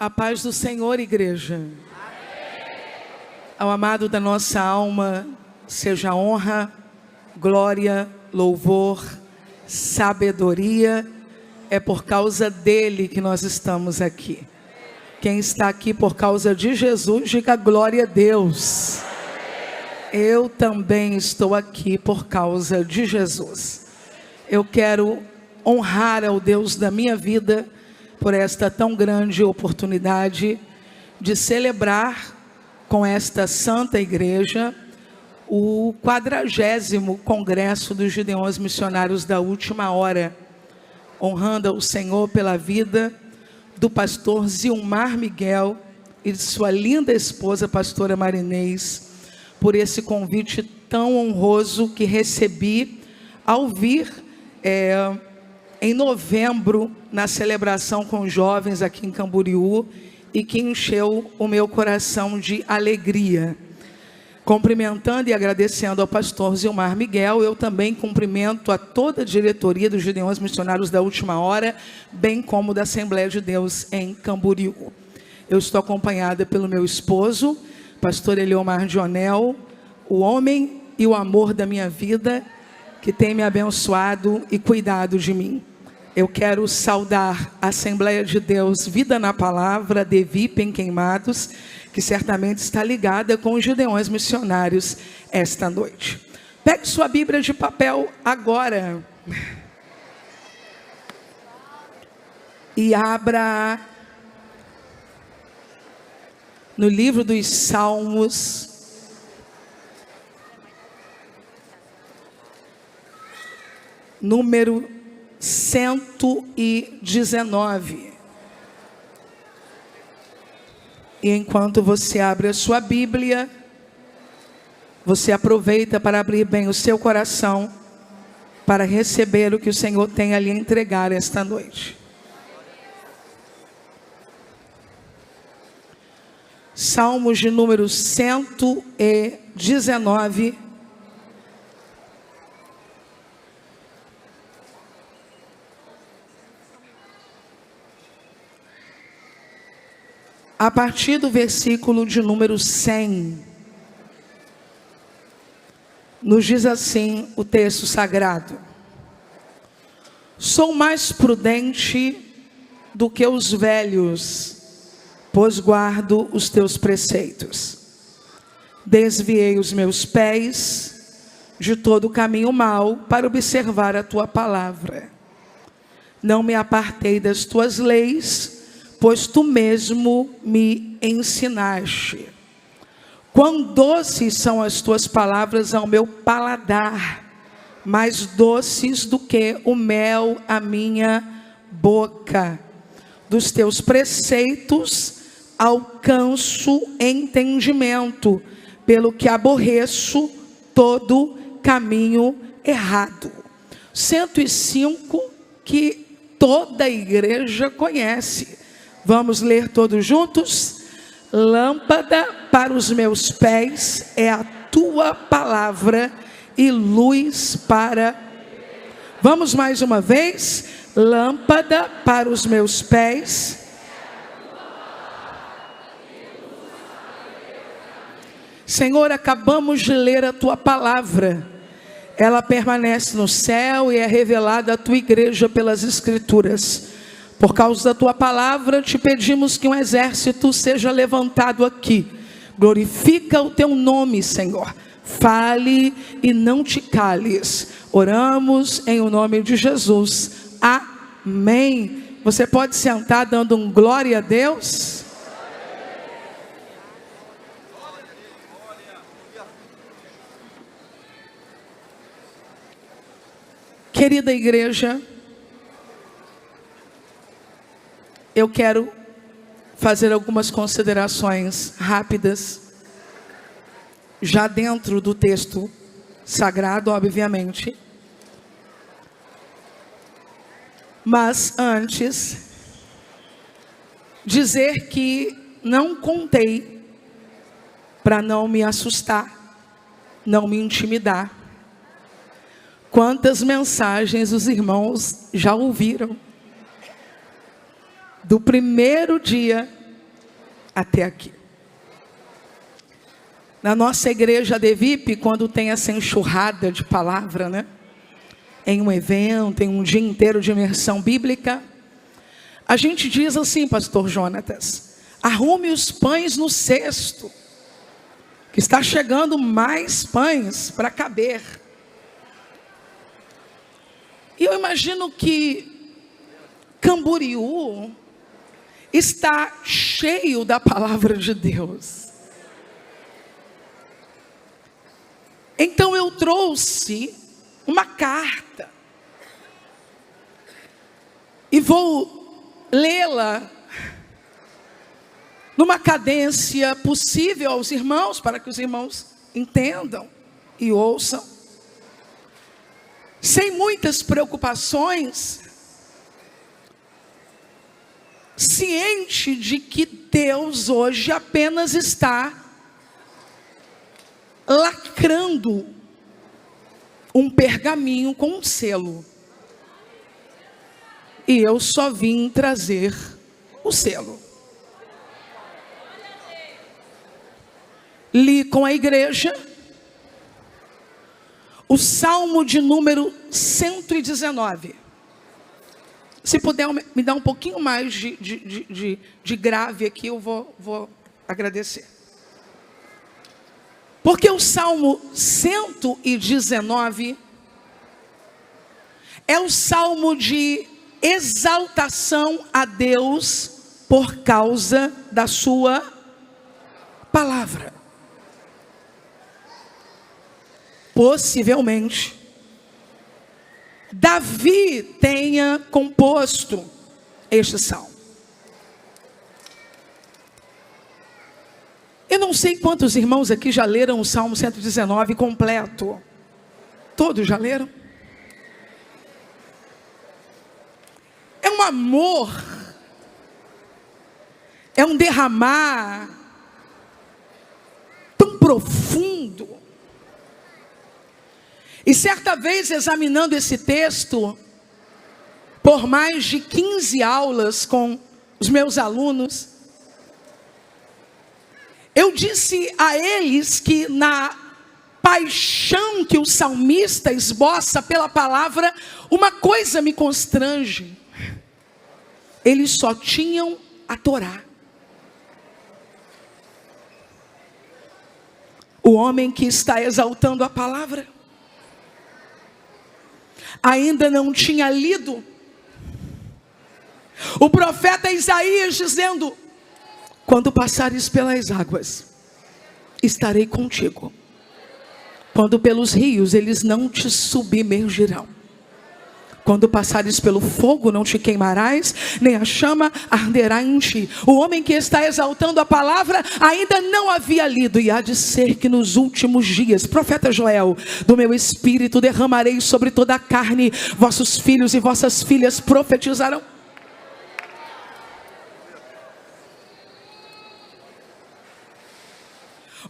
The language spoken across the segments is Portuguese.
A paz do Senhor, igreja. Amém. Ao amado da nossa alma, seja honra, glória, louvor, sabedoria. É por causa dele que nós estamos aqui. Quem está aqui por causa de Jesus, diga glória a Deus. Eu também estou aqui por causa de Jesus. Eu quero honrar ao Deus da minha vida por esta tão grande oportunidade de celebrar com esta santa igreja o 40º Congresso dos Gideões Missionários da Última Hora, honrando ao Senhor pela vida do pastor Zilmar Miguel e de sua linda esposa, pastora Marinês, por esse convite tão honroso que recebi ao vir em novembro, na celebração com os jovens aqui em Camboriú, e que encheu o meu coração de alegria. Cumprimentando e agradecendo ao pastor Zilmar Miguel, eu também cumprimento a toda a diretoria dos Gideões Missionários da Última Hora, bem como da Assembleia de Deus em Camboriú. Eu estou acompanhada pelo meu esposo, pastor Eliomar Dionel, o homem e o amor da minha vida, que tem me abençoado e cuidado de mim. Eu quero saudar a Assembleia de Deus Vida na Palavra, Devip em Queimados, que certamente está ligada com os Gideões Missionários esta noite. Pegue sua Bíblia de papel agora e abra no livro dos Salmos, número 119. E enquanto você abre a sua Bíblia, você aproveita para abrir bem o seu coração, para receber o que o Senhor tem a lhe entregar esta noite. Salmos de número 119. A partir do versículo de número 100, nos diz assim o texto sagrado: sou mais prudente do que os velhos, pois guardo os teus preceitos. Desviei os meus pés de todo o caminho mau para observar a tua palavra. Não me apartei das tuas leis, pois tu mesmo me ensinaste. Quão doces são as tuas palavras ao meu paladar, mais doces do que o mel à minha boca. Dos teus preceitos alcanço entendimento, pelo que aborreço todo caminho errado. 105 que toda a igreja conhece. Vamos ler todos juntos? Lâmpada para os meus pés é a tua palavra e luz para... Vamos mais uma vez? Lâmpada para os meus pés. Senhor, acabamos de ler a tua palavra. Ela permanece no céu e é revelada à tua igreja pelas Escrituras. Por causa da tua palavra, te pedimos que um exército seja levantado aqui. Glorifica o teu nome, Senhor. Fale e não te cales. Oramos em o nome de Jesus. Amém. Você pode sentar dando um glória a Deus? Querida igreja, eu quero fazer algumas considerações rápidas, já dentro do texto sagrado, obviamente. Mas antes, dizer que não contei para não me assustar, não me intimidar. Quantas mensagens os irmãos já ouviram do primeiro dia até aqui. Na nossa igreja ADVIP, quando tem essa enxurrada de palavra, né? Em um evento, em um dia inteiro de imersão bíblica, a gente diz assim, pastor Jonatas: arrume os pães no cesto, que está chegando mais pães para caber. E eu imagino que Camboriú está cheio da palavra de Deus. Então eu trouxe uma carta e vou lê-la numa cadência possível aos irmãos, para que os irmãos entendam e ouçam, sem muitas preocupações, ciente de que Deus hoje apenas está lacrando um pergaminho com um selo. E eu só vim trazer o selo. Li com a igreja o Salmo de número 119. Se puder me dar um pouquinho mais de grave aqui, eu vou agradecer. Porque o Salmo 119 é o salmo de exaltação a Deus por causa da sua palavra. Possivelmente Davi tenha composto este salmo. Eu não sei quantos irmãos aqui já leram o Salmo 119 completo. Todos já leram? É um amor, é um derramar tão profundo. E certa vez, examinando esse texto, por mais de 15 aulas com os meus alunos, eu disse a eles que na paixão que o salmista esboça pela palavra, uma coisa me constrange: eles só tinham a Torá. O homem que está exaltando a palavra ainda não tinha lido o profeta Isaías dizendo: quando passares pelas águas, estarei contigo. Quando pelos rios, eles não te submergirão. Quando passares pelo fogo, não te queimarás, nem a chama arderá em ti. O homem que está exaltando a palavra ainda não havia lido. E há de ser que nos últimos dias, profeta Joel, do meu espírito derramarei sobre toda a carne. Vossos filhos e vossas filhas profetizarão.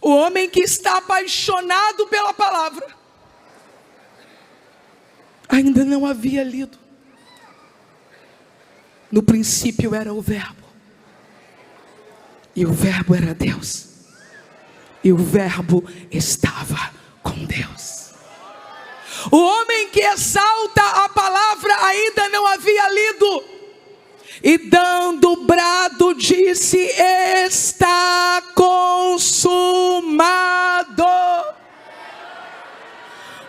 O homem que está apaixonado pela palavra ainda não havia lido. No princípio era o Verbo, e o Verbo era Deus, e o Verbo estava com Deus. O homem que exalta a palavra ainda não havia lido, e dando brado disse: está consumado.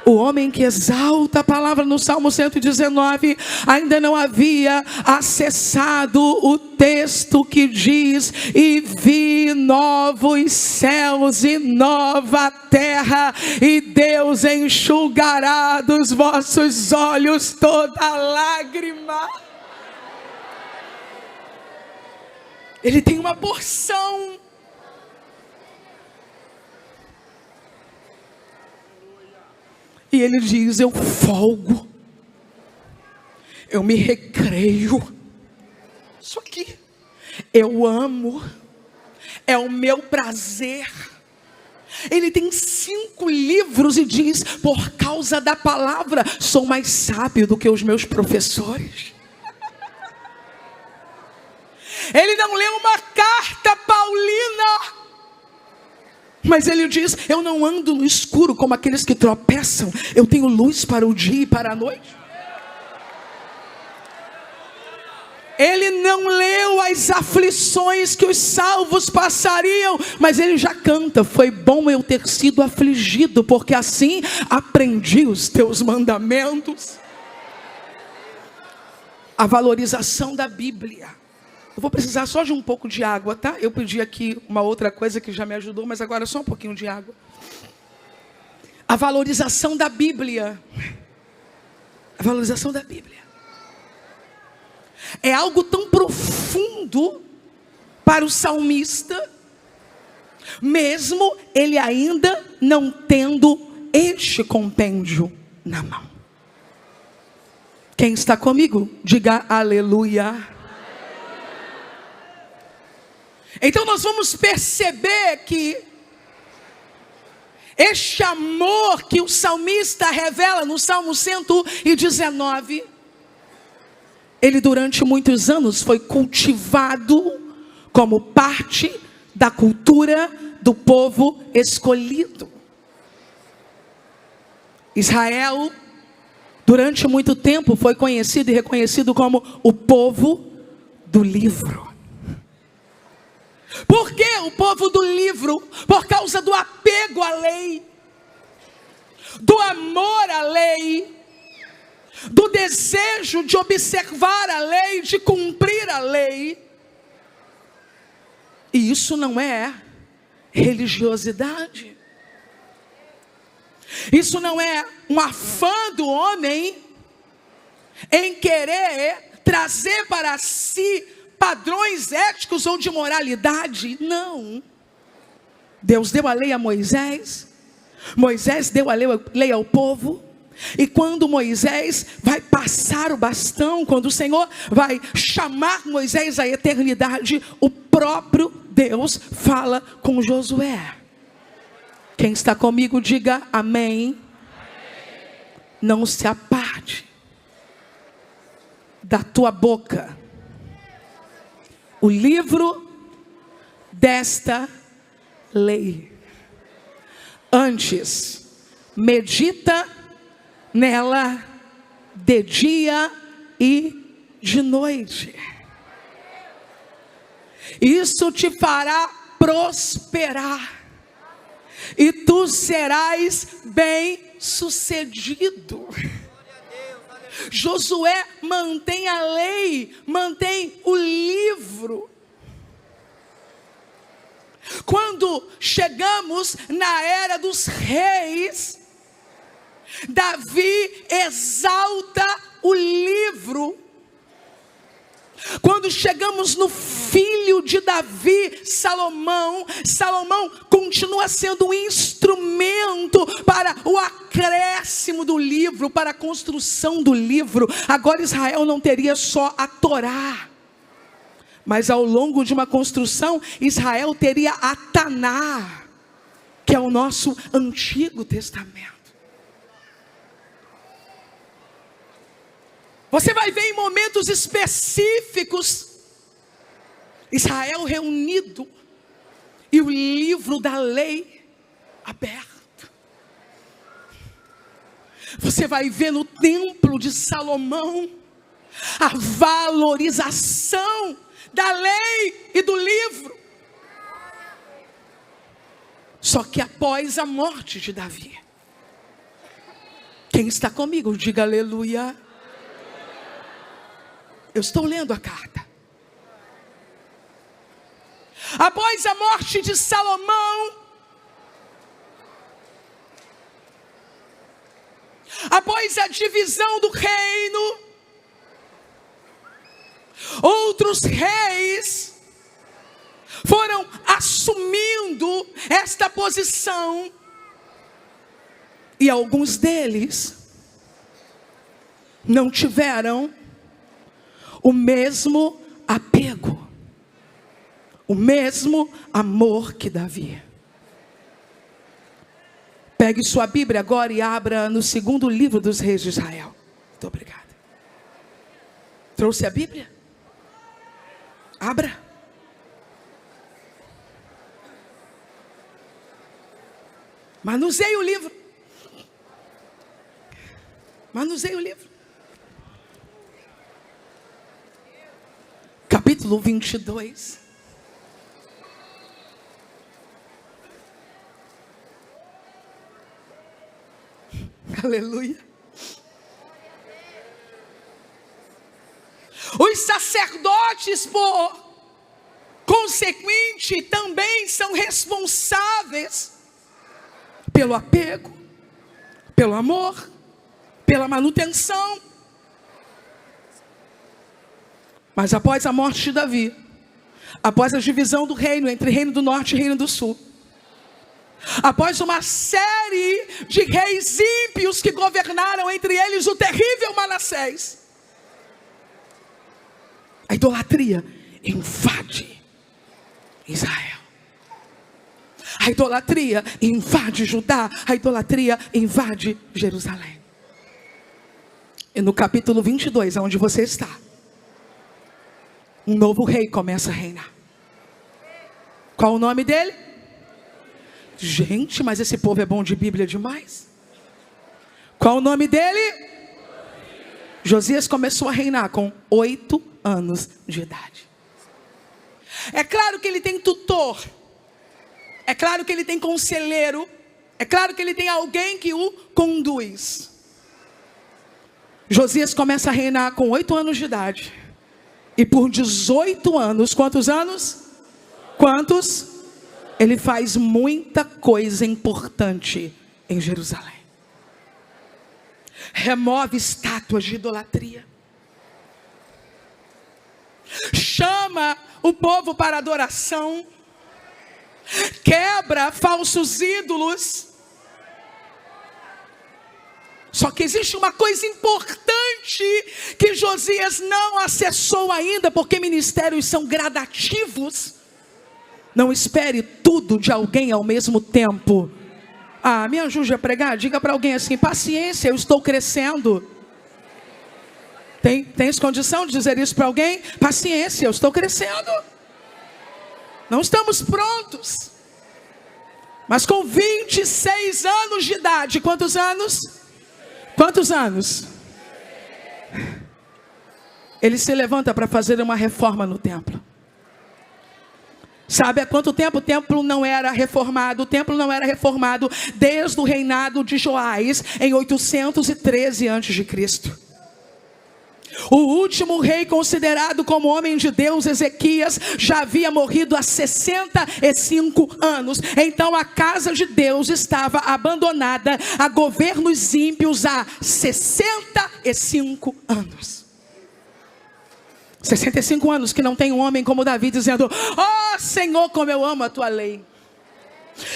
O homem que exalta a palavra no Salmo 119 ainda não havia acessado o texto que diz: e vi novos céus e nova terra, e Deus enxugará dos vossos olhos toda lágrima. Ele tem uma porção e ele diz: eu folgo, eu me recreio, isso aqui, eu amo, é o meu prazer. Ele tem 5 livros e diz: por causa da palavra, sou mais sábio do que os meus professores. Ele não leu uma carta paulina, mas ele diz: eu não ando no escuro como aqueles que tropeçam, eu tenho luz para o dia e para a noite. Ele não leu as aflições que os salvos passariam, mas ele já canta: foi bom eu ter sido afligido, porque assim aprendi os teus mandamentos. A valorização da Bíblia. Eu vou precisar só de um pouco de água, tá? Eu pedi aqui uma outra coisa que já me ajudou, mas agora só um pouquinho de água. A valorização da Bíblia. A valorização da Bíblia é algo tão profundo para o salmista, mesmo ele ainda não tendo este compêndio na mão. Quem está comigo, diga aleluia. Então nós vamos perceber que este amor que o salmista revela no Salmo 119, ele durante muitos anos foi cultivado como parte da cultura do povo escolhido. Israel, durante muito tempo, foi conhecido e reconhecido como o povo do livro. Por que o povo do livro? Por causa do apego à lei, do amor à lei, do desejo de observar a lei, de cumprir a lei. E isso não é religiosidade. Isso não é um afã do homem em querer trazer para si padrões éticos ou de moralidade. Não. Deus deu a lei a Moisés. Moisés deu a lei ao povo. E quando Moisés vai passar o bastão, quando o Senhor vai chamar Moisés à eternidade, o próprio Deus fala com Josué. Quem está comigo, diga amém. Não se aparte da tua boca o livro desta lei. Antes, medita nela de dia e de noite. Isso te fará prosperar e tu serás bem-sucedido. Josué mantém a lei, mantém o livro. Quando chegamos na era dos reis, Davi exalta o livro. Quando chegamos no filho de Davi, Salomão, Salomão continua sendo um instrumento para o acréscimo do livro, para a construção do livro. Agora Israel não teria só a Torá, mas ao longo de uma construção, Israel teria a Taná, que é o nosso Antigo Testamento. Você vai ver em momentos específicos Israel reunido e o livro da lei aberto. Você vai ver no templo de Salomão a valorização da lei e do livro. Só que após a morte de Davi. Quem está comigo, diga aleluia. Eu estou lendo a carta. Após a morte de Salomão, após a divisão do reino, outros reis foram assumindo esta posição, e alguns deles não tiveram o mesmo apego, o mesmo amor que Davi. Pegue sua Bíblia agora e abra no segundo livro dos reis de Israel. Muito obrigada. Trouxe a Bíblia? Abra. Manuseie o livro. Manuseie o livro. Capítulo 22. Aleluia. Os sacerdotes, por consequente, também são responsáveis pelo apego, pelo amor, pela manutenção. Mas após a morte de Davi, após a divisão do reino entre reino do norte e reino do sul, após uma série de reis ímpios que governaram, entre eles o terrível Manassés, a idolatria invade Israel. A idolatria invade Judá. A idolatria invade Jerusalém. E no capítulo 22, onde você está, um novo rei começa a reinar. Qual o nome dele? Gente, mas esse povo é bom de Bíblia demais. Qual o nome dele? Josias começou a reinar com 8 anos de idade. É claro que ele tem tutor. É claro que ele tem conselheiro. É claro que ele tem alguém que o conduz. Josias começa a reinar com 8 anos de idade. E por 18 anos, quantos anos? Quantos? Ele faz muita coisa importante em Jerusalém. Remove estátuas de idolatria. Chama o povo para adoração. Quebra falsos ídolos. Só que existe uma coisa importante que Josias não acessou ainda, porque ministérios são gradativos. Não espere tudo de alguém ao mesmo tempo. Ah, me ajude a pregar. Diga para alguém assim: paciência, eu estou crescendo. Tens condição de dizer isso para alguém? Paciência, eu estou crescendo. Não estamos prontos. Mas com 26 anos de idade, quantos anos? Quantos anos? Ele se levanta para fazer uma reforma no templo. Sabe há quanto tempo o templo não era reformado? O templo não era reformado desde o reinado de Joás, em 813 a.C. O último rei considerado como homem de Deus, Ezequias, já havia morrido há 65 anos. Então a casa de Deus estava abandonada a governos ímpios há 65 anos. 65 anos que não tem um homem como Davi dizendo: ó Senhor, como eu amo a tua lei.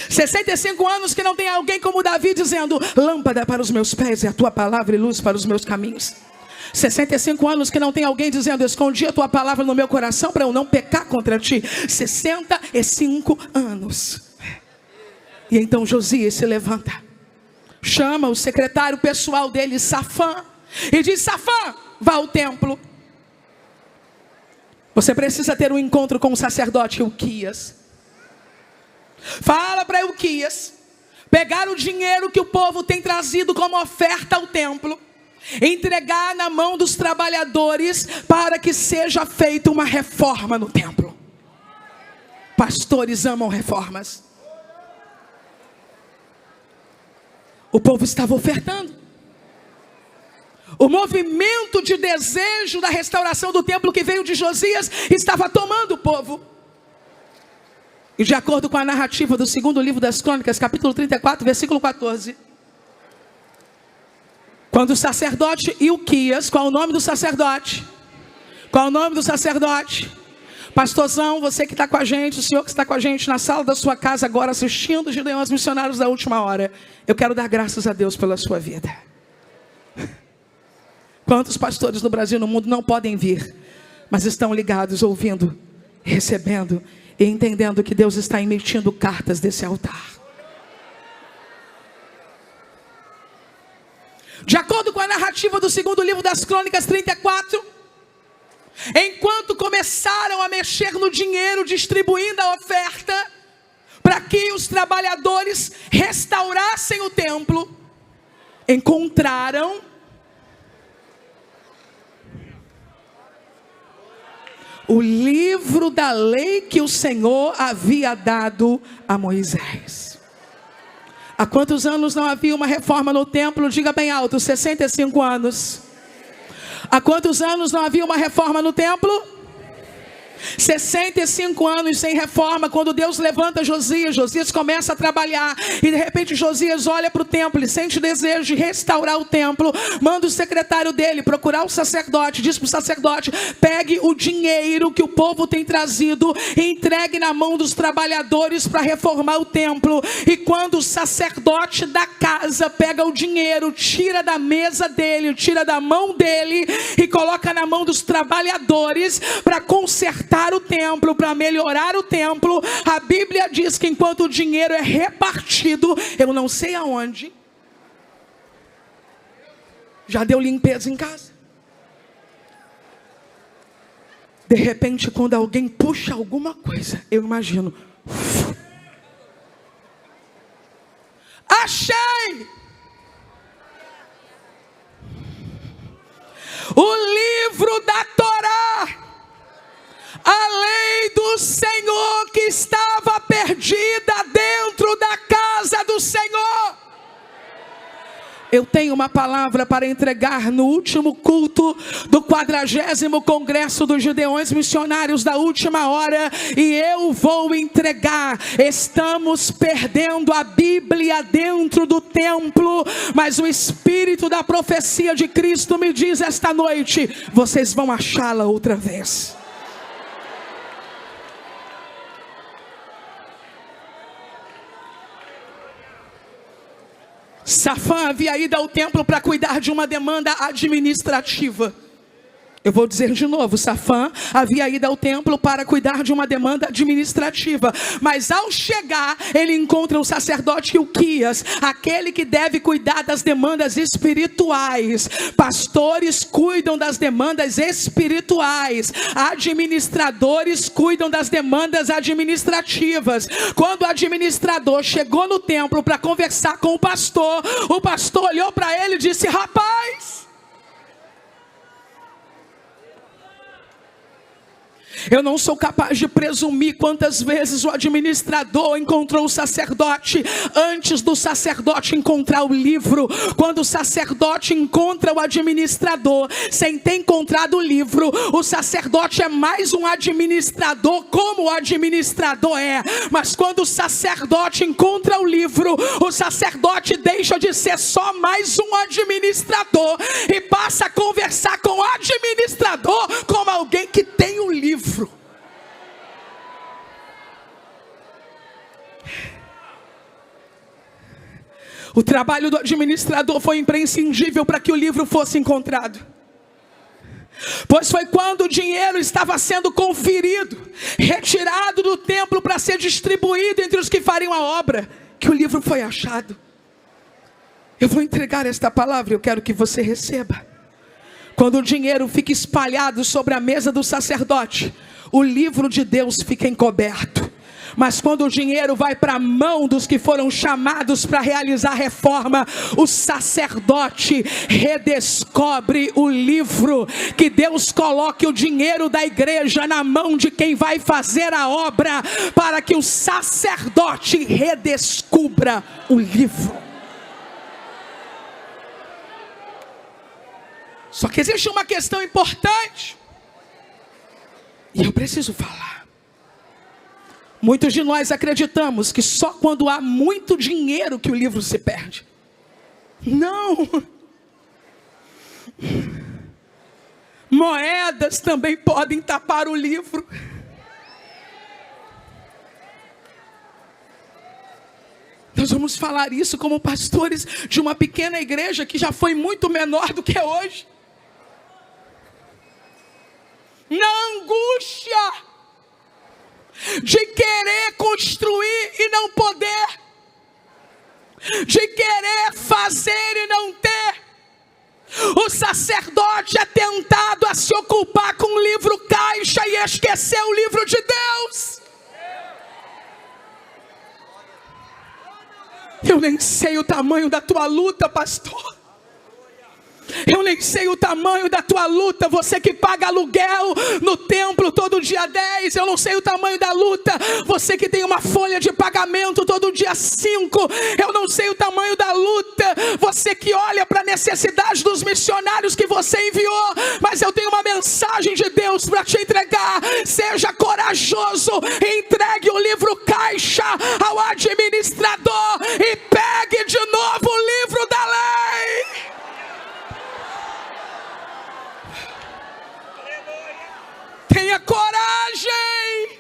65 anos que não tem alguém como Davi dizendo: lâmpada para os meus pés é a tua palavra e luz para os meus caminhos. 65 anos que não tem alguém dizendo: escondi a tua palavra no meu coração para eu não pecar contra ti. 65 anos. E então Josias se levanta, chama o secretário pessoal dele, Safã, e diz: Safã, vá ao templo. Você precisa ter um encontro com o sacerdote Hilquias. Fala para Hilquias pegar o dinheiro que o povo tem trazido como oferta ao templo, entregar na mão dos trabalhadores para que seja feita uma reforma no templo. Pastores amam reformas. O povo estava ofertando. O movimento de desejo da restauração do templo que veio de Josias estava tomando o povo. E de acordo com a narrativa do segundo livro das Crônicas, capítulo 34, versículo 14. Quando o sacerdote Hilquias, qual é o nome do sacerdote? Qual é o nome do sacerdote? Pastorzão, você que está com a gente, o senhor que está com a gente na sala da sua casa agora assistindo os Gideões Missionários da Última Hora. Eu quero dar graças a Deus pela sua vida. Quantos pastores no Brasil e no mundo não podem vir, mas estão ligados, ouvindo, recebendo e entendendo que Deus está emitindo cartas desse altar. De acordo com a narrativa do segundo livro das Crônicas 34, enquanto começaram a mexer no dinheiro, distribuindo a oferta, para que os trabalhadores restaurassem o templo, encontraram o livro da lei que o Senhor havia dado a Moisés. Há quantos anos não havia uma reforma no templo? Diga bem alto, 65 anos. Há quantos anos não havia uma reforma no templo? 65 anos sem reforma. Quando Deus levanta Josias, Josias começa a trabalhar, e de repente Josias olha para o templo, ele sente o desejo de restaurar o templo, manda o secretário dele procurar o sacerdote, diz para o sacerdote: pegue o dinheiro que o povo tem trazido e entregue na mão dos trabalhadores para reformar o templo. E quando o sacerdote da casa pega o dinheiro, tira da mesa dele, tira da mão dele e coloca na mão dos trabalhadores para consertar o templo, para melhorar o templo, a Bíblia diz que enquanto o dinheiro é repartido, eu não sei aonde, já deu limpeza em casa. De repente, quando alguém puxa alguma coisa, eu imagino: achei o livro da Torá, a lei do Senhor que estava perdida dentro da casa do Senhor. Eu tenho uma palavra para entregar no último culto do 40º Congresso dos Gideões Missionários da Última Hora, e eu vou entregar. Estamos perdendo a Bíblia dentro do templo, mas o Espírito da profecia de Cristo me diz esta noite: vocês vão achá-la outra vez. Safã havia ido ao templo para cuidar de uma demanda administrativa. Eu vou dizer de novo: Safã havia ido ao templo para cuidar de uma demanda administrativa. Mas ao chegar, ele encontra o sacerdote Ilquias, aquele que deve cuidar das demandas espirituais. Pastores cuidam das demandas espirituais, administradores cuidam das demandas administrativas. Quando o administrador chegou no templo para conversar com o pastor olhou para ele e disse: rapaz, eu não sou capaz de presumir quantas vezes o administrador encontrou o sacerdote antes do sacerdote encontrar o livro. Quando o sacerdote encontra o administrador sem ter encontrado o livro, o sacerdote é mais um administrador, como o administrador é. Mas quando o sacerdote encontra o livro, o sacerdote deixa de ser só mais um administrador e passa a conversar com o administrador como alguém que tem o livro. O trabalho do administrador foi imprescindível para que o livro fosse encontrado. Pois foi quando o dinheiro estava sendo conferido, retirado do templo para ser distribuído entre os que fariam a obra, que o livro foi achado. Eu vou entregar esta palavra e eu quero que você receba. Quando o dinheiro fica espalhado sobre a mesa do sacerdote, o livro de Deus fica encoberto. Mas quando o dinheiro vai para a mão dos que foram chamados para realizar a reforma, o sacerdote redescobre o livro. Que Deus coloque o dinheiro da igreja na mão de quem vai fazer a obra, para que o sacerdote redescubra o livro. Só que existe uma questão importante, e eu preciso falar. Muitos de nós acreditamos que só quando há muito dinheiro que o livro se perde. Não. Moedas também podem tapar o livro. Nós vamos falar isso como pastores de uma pequena igreja que já foi muito menor do que é hoje. Na angústia de querer construir e não poder, de querer fazer e não ter, O sacerdote é tentado a se ocupar com o livro caixa e esquecer o livro de Deus. Eu nem sei o tamanho da tua luta, pastor. Eu nem sei o tamanho da tua luta. Você que paga aluguel no templo todo dia 10. Eu não sei o tamanho da luta. Você que tem uma folha de pagamento todo dia 5. Eu não sei o tamanho da luta. Você que olha para a necessidade dos missionários que você enviou. Mas eu tenho uma mensagem de Deus para te entregar. Seja corajoso. Entregue o livro caixa ao administrador. E pegue de novo o livro da lei. Tenha coragem.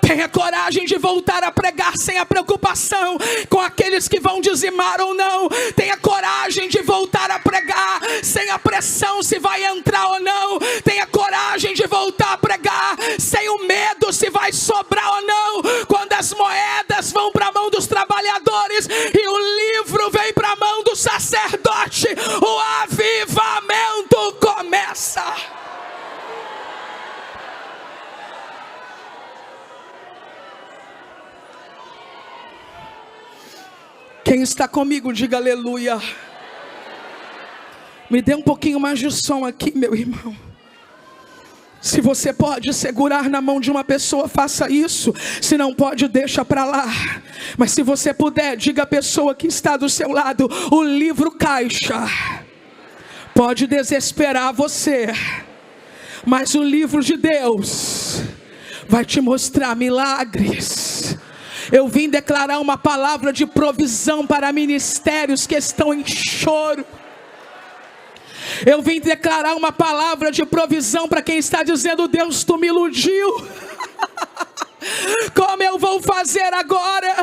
Tenha coragem de voltar a pregar sem a preocupação com aqueles que vão dizimar ou não. Tenha coragem de voltar a pregar sem a pressão se vai entrar ou não. Tenha coragem de voltar a pregar sem o medo se vai sobrar ou não. Quando as moedas vão para a mão dos trabalhadores e o livro vem para a mão do sacerdote, o avivamento começa. Quem está comigo, diga aleluia. Me dê um pouquinho mais de som aqui, meu irmão. Se você pode segurar na mão de uma pessoa, faça isso. Se não pode, deixa para lá. Mas se você puder, diga à pessoa que está do seu lado: o livro caixa pode desesperar você, mas o livro de Deus vai te mostrar milagres. Eu vim declarar uma palavra de provisão para ministérios que estão em choro. Eu vim declarar uma palavra de provisão para quem está dizendo: Deus, tu me iludiu. Como eu vou fazer agora?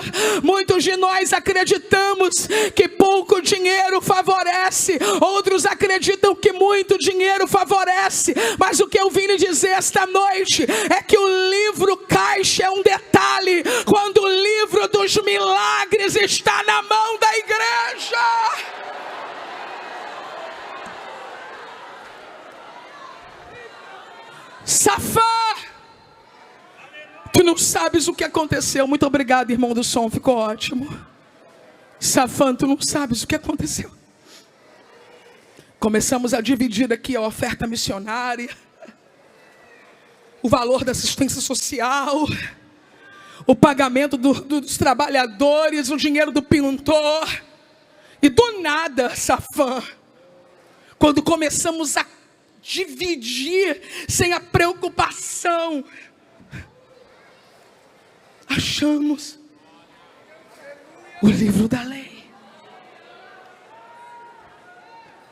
Muitos de nós acreditamos que pouco dinheiro favorece. Outros acreditam que muito dinheiro favorece. Mas o que eu vim lhe dizer esta noite é que o livro caixa é um detalhe, quando o livro dos milagres está na mão da igreja. Safã, tu não sabes o que aconteceu. Muito obrigado, irmão do som, ficou ótimo. Safã, tu não sabes o que aconteceu. Começamos a dividir aqui a oferta missionária, o valor da assistência social, o pagamento dos trabalhadores, o dinheiro do pintor. E do nada, Safã, quando começamos a dividir sem a preocupação, achamos o livro da lei.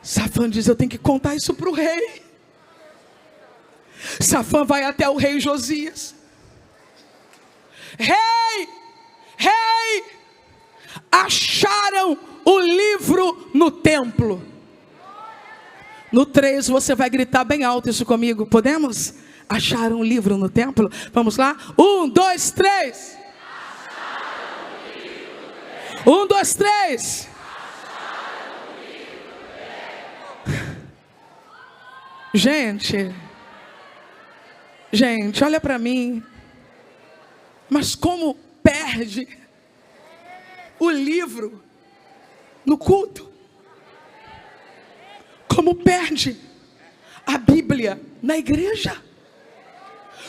Safã diz: eu tenho que contar isso para o rei. Safã vai até o rei Josias. Rei, acharam o livro no templo. No 3 você vai gritar bem alto isso comigo. Podemos? Acharam um livro no templo? Vamos lá? 1, 2, 3. 1, 2, 3. Gente, olha para mim. Mas como perde o livro no culto? Como perde a Bíblia na igreja?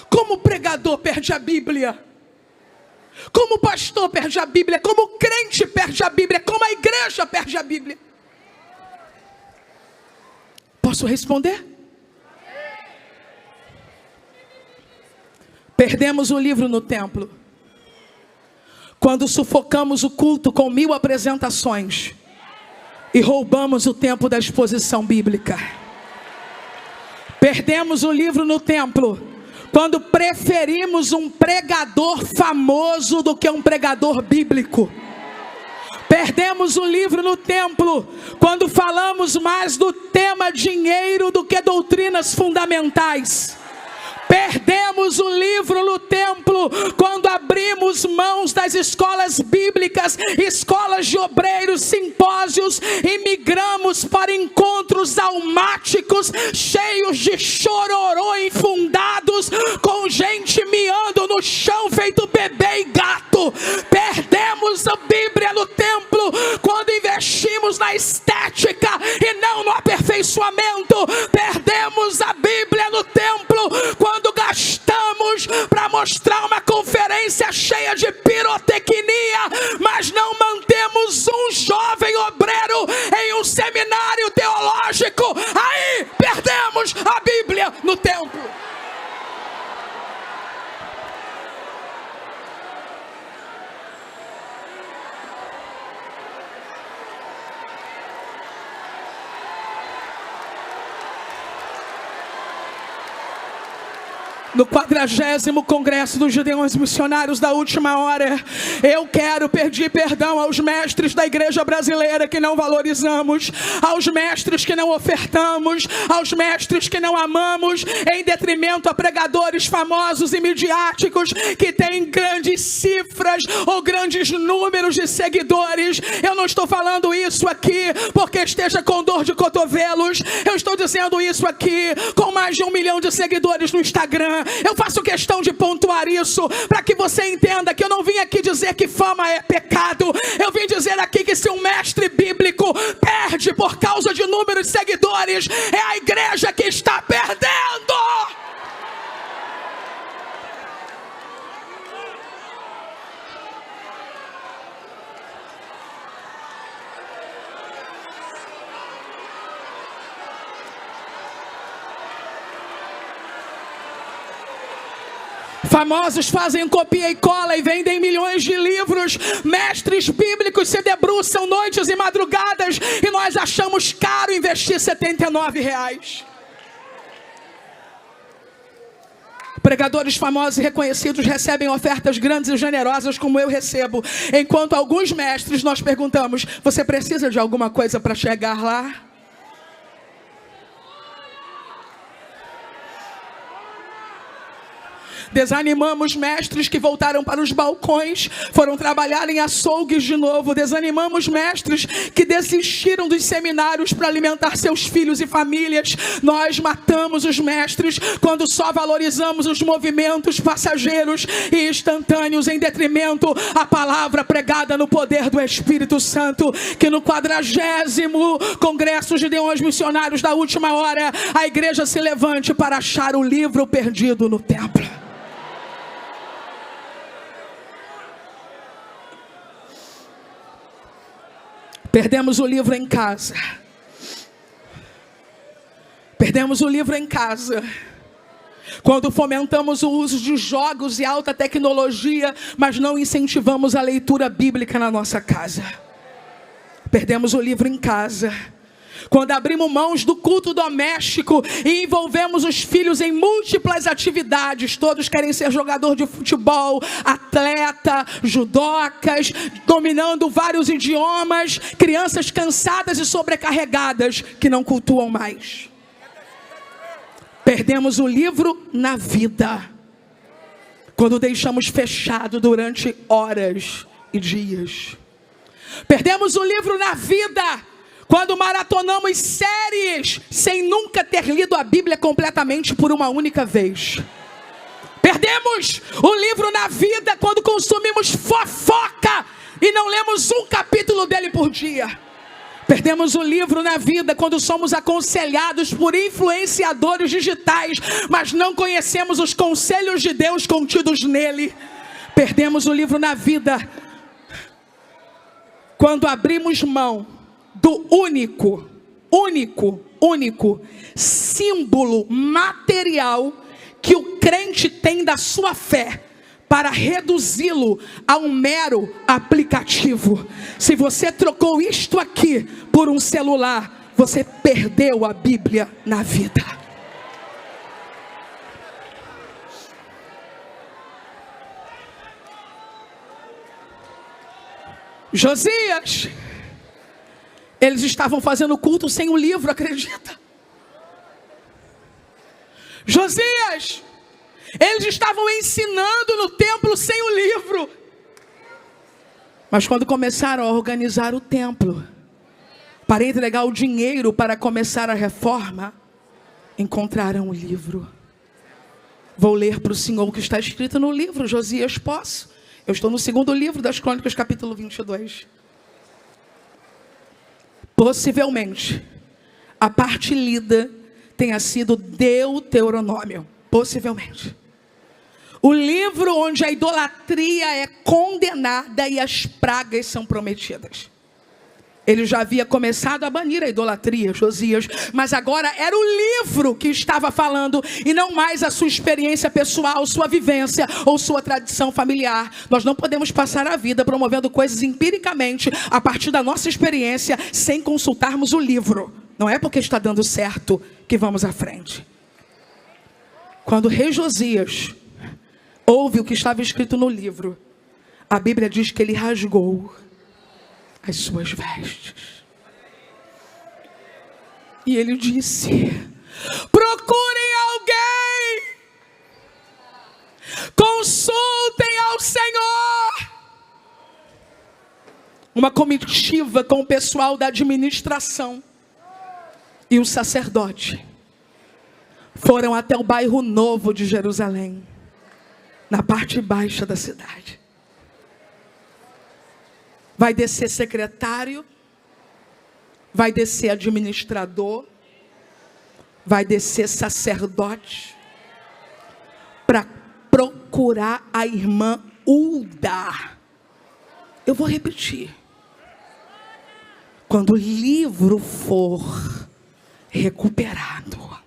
Como o pregador perde a Bíblia? Como o pastor perde a Bíblia? Como o crente perde a Bíblia? Como a igreja perde a Bíblia? Posso responder? Perdemos o livro no templo quando sufocamos o culto com 1000 apresentações e roubamos o tempo da exposição bíblica. Perdemos o livro no templo quando preferimos um pregador famoso do que um pregador bíblico. Perdemos o livro no templo quando falamos mais do tema dinheiro do que doutrinas fundamentais. Perdemos o livro no templo quando abrimos abrimos mãos das escolas bíblicas, escolas de obreiros, simpósios, e migramos para encontros almáticos, cheios de chororô infundados, com gente miando no chão feito bebê e gato. Perdemos a Bíblia no templo quando investimos na estética e não no aperfeiçoamento. Perdemos a Bíblia no templo quando gastamos para mostrar uma conferência cheia de pirotecnia, mas não mantemos um jovem obreiro em um seminário teológico. Aí perdemos a Bíblia no templo. No 40º Congresso dos Gideões Missionários da Última Hora, eu quero pedir perdão aos mestres da igreja brasileira que não valorizamos, aos mestres que não ofertamos, aos mestres que não amamos, em detrimento a pregadores famosos e midiáticos que têm grandes cifras ou grandes números de seguidores. Eu não estou falando isso aqui porque esteja com dor de cotovelos. Eu estou dizendo isso aqui com mais de 1 milhão de seguidores no Instagram. Eu faço questão de pontuar isso para que você entenda que eu não vim aqui dizer que fama é pecado. Eu vim dizer aqui que se um mestre bíblico perde por causa de número de seguidores, é a igreja que está perdendo. Famosos fazem copia e cola e vendem milhões de livros. Mestres bíblicos se debruçam noites e madrugadas e nós achamos caro investir R$79. Pregadores famosos e reconhecidos recebem ofertas grandes e generosas como eu recebo. Enquanto alguns mestres nós perguntamos: você precisa de alguma coisa para chegar lá? Desanimamos mestres que voltaram para os balcões, foram trabalhar em açougues de novo. Desanimamos mestres que desistiram dos seminários para alimentar seus filhos e famílias. Nós matamos os mestres quando só valorizamos os movimentos passageiros e instantâneos em detrimento à palavra pregada no poder do Espírito Santo. Que no 40º Congresso de Gideões Missionários da Última Hora, a igreja se levante para achar o livro perdido no templo. Perdemos o livro em casa. Perdemos o livro em casa quando fomentamos o uso de jogos e alta tecnologia, mas não incentivamos a leitura bíblica na nossa casa. Perdemos o livro em casa quando abrimos mãos do culto doméstico e envolvemos os filhos em múltiplas atividades. Todos querem ser jogador de futebol, atleta, judocas, dominando vários idiomas, crianças cansadas e sobrecarregadas que não cultuam mais. Perdemos o livro na vida quando deixamos fechado durante horas e dias. Perdemos o livro na vida quando maratonamos séries sem nunca ter lido a Bíblia completamente por uma única vez. Perdemos o livro na vida quando consumimos fofoca e não lemos um capítulo dele por dia. Perdemos o livro na vida quando somos aconselhados por influenciadores digitais, mas não conhecemos os conselhos de Deus contidos nele. Perdemos o livro na vida quando abrimos mão do único símbolo material que o crente tem da sua fé, para reduzi-lo a um mero aplicativo. Se você trocou isto aqui por um celular, você perdeu a Bíblia na vida. Josias, eles estavam fazendo culto sem o livro, acredita? Josias, eles estavam ensinando no templo sem o livro. Mas quando começaram a organizar o templo, para entregar o dinheiro para começar a reforma, encontraram o livro. Vou ler para o senhor o que está escrito no livro, Josias, posso? Eu estou no segundo livro das Crônicas, capítulo 22. Possivelmente, a parte lida tenha sido Deuteronômio. Possivelmente. O livro onde a idolatria é condenada e as pragas são prometidas. Ele já havia começado a banir a idolatria, Josias, mas agora era o livro que estava falando e não mais a sua experiência pessoal, sua vivência ou sua tradição familiar. Nós não podemos passar a vida promovendo coisas empiricamente a partir da nossa experiência sem consultarmos o livro. Não é porque está dando certo que vamos à frente. Quando o rei Josias ouve o que estava escrito no livro, a Bíblia diz que ele rasgou as suas vestes. E ele disse: procurem alguém, consultem ao Senhor. Uma comitiva com o pessoal da administração e o sacerdote foram até o bairro Novo de Jerusalém, na parte baixa da cidade. Vai descer secretário, vai descer administrador, vai descer sacerdote, para procurar a irmã Hulda. Eu vou repetir. Quando o livro for recuperado,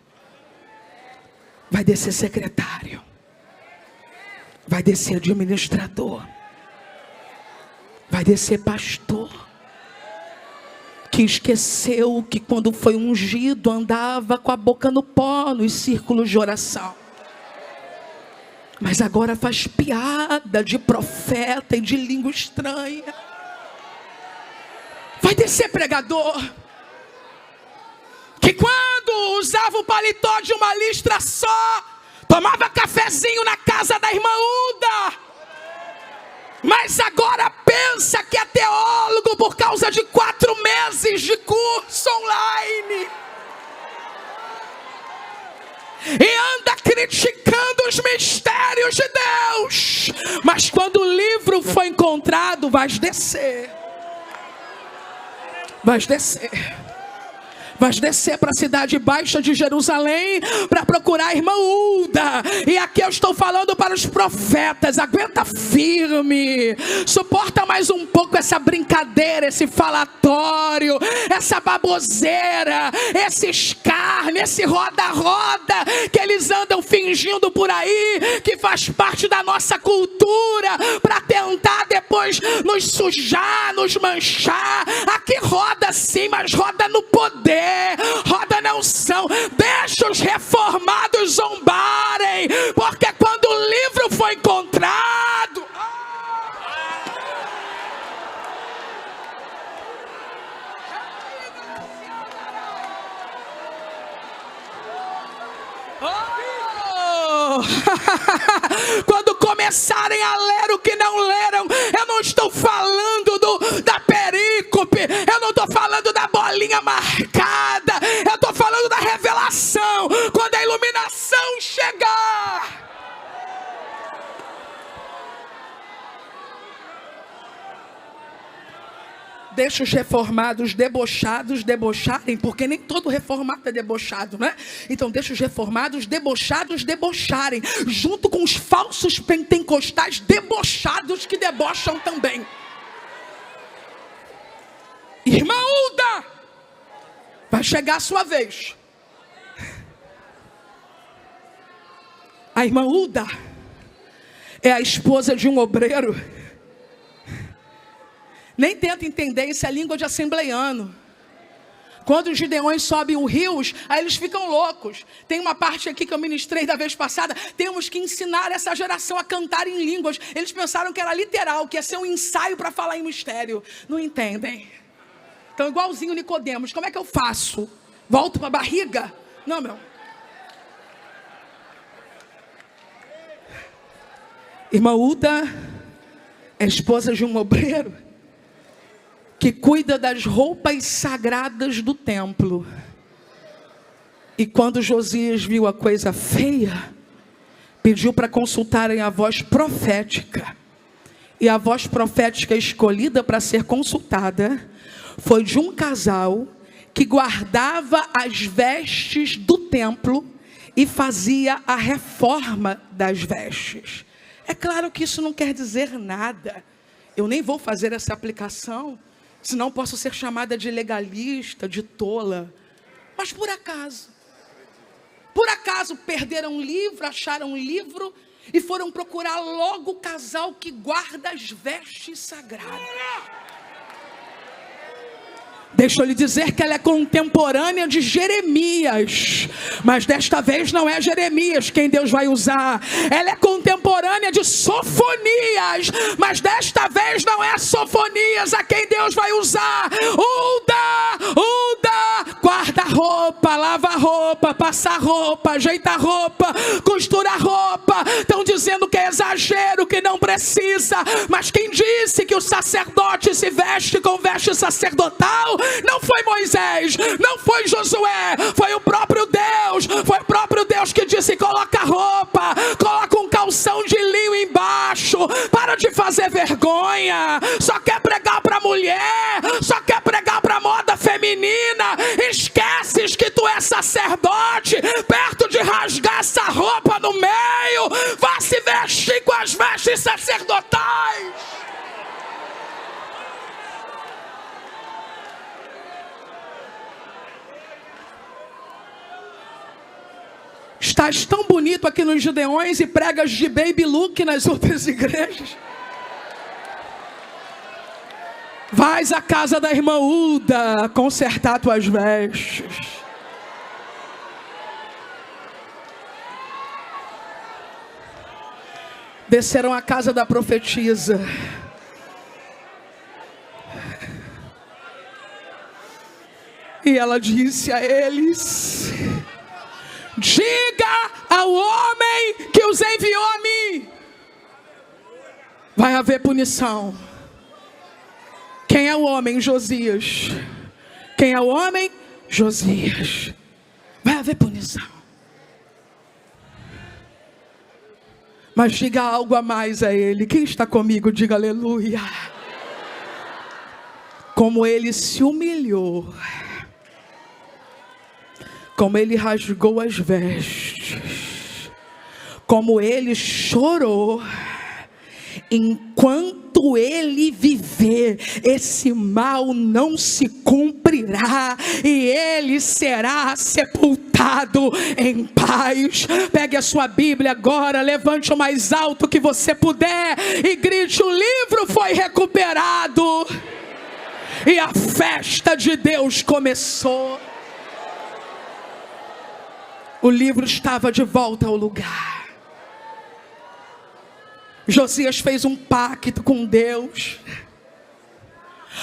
vai descer secretário, vai descer administrador, vai descer pastor, que esqueceu que quando foi ungido andava com a boca no pó nos círculos de oração, mas agora faz piada de profeta e de língua estranha. Vai descer pregador, que quando usava o paletó de uma listra só, tomava cafezinho na casa da irmã Hulda, mas agora pensa que é teólogo por causa de 4 meses de curso online, e anda criticando os mistérios de Deus. Mas quando o livro foi encontrado, vais descer. Vais descer. Vais descer para a cidade baixa de Jerusalém para procurar a irmã Hulda. E aqui eu estou falando para os profetas: aguenta firme, suporta mais um pouco essa brincadeira, esse falatório, essa baboseira, esse escárnio, esse roda-roda que eles andam fingindo por aí, que faz parte da nossa cultura, para tentar depois nos sujar, nos manchar. Aqui roda sim, mas roda no poder, roda na unção. Deixa os reformados zombarem, porque quando o livro foi encontrado, quando começarem a ler o que não leram, eu não estou falando da perícope, eu não estou falando da bolinha marcada, eu estou falando da revelação. Quando a iluminação chegar, deixa os reformados debochados debocharem, porque nem todo reformado é debochado, né? Então deixa os reformados debochados debocharem, junto com os falsos pentecostais debochados que debocham também. Irmã Hulda, vai chegar a sua vez. A irmã Hulda é a esposa de um obreiro. Nem tenta entender, isso é língua de assembleiano. Quando os gideões sobem os rios, aí eles ficam loucos. Tem uma parte aqui que eu ministrei da vez passada: temos que ensinar essa geração a cantar em línguas. Eles pensaram que era literal, que ia ser um ensaio para falar em mistério. Não entendem. Então, igualzinho Nicodemos, como é que eu faço? Volto para a barriga? Não, meu. Irmã Hulda é esposa de um obreiro. que cuida das roupas sagradas do templo. E quando Josias viu a coisa feia, pediu para consultarem a voz profética. E a voz profética escolhida para ser consultada foi de um casal que guardava as vestes do templo e fazia a reforma das vestes. É claro que isso não quer dizer nada. Eu nem vou fazer essa aplicação, senão posso ser chamada de legalista, de tola. Mas por acaso perderam um livro, acharam um livro e foram procurar logo o casal que guarda as vestes sagradas. Deixa eu lhe dizer que ela é contemporânea de Jeremias, mas desta vez não é Jeremias quem Deus vai usar. Ela é contemporânea de Sofonias, mas desta vez não é Sofonias a quem Deus vai usar. Uda, guarda roupa, lava roupa, passa roupa, ajeita roupa, costura roupa. Estão dizendo que é exagero, que não precisa, mas quem disse que o sacerdote se veste com veste sacerdotal não foi Moisés, não foi Josué, foi o próprio Deus. Foi o próprio Deus que disse: coloca roupa, coloca um calção de linho embaixo, para de fazer vergonha. Só quer pregar para mulher, só quer pregar para moda feminina. Esqueces que tu és sacerdote, perto de rasgar essa roupa no meio, vá se vestir com as vestes sacerdotais. Estás tão bonito aqui nos Gideões e pregas de baby look nas outras igrejas. Vais à casa da irmã Uda consertar tuas vestes. Desceram à casa da profetisa. E ela disse a eles: diga ao homem que os enviou a mim. Vai haver punição. Quem é o homem? Josias. Quem é o homem? Josias. Vai haver punição. Mas diga algo a mais a ele. Quem está comigo, diga aleluia. Como ele se humilhou, como ele rasgou as vestes, como ele chorou. Enquanto ele viver, esse mal não se cumprirá e ele será sepultado em paz. Pegue a sua Bíblia agora, levante o mais alto que você puder e grite: o livro foi recuperado. E a festa de Deus começou. O livro estava de volta ao lugar. Josias fez um pacto com Deus.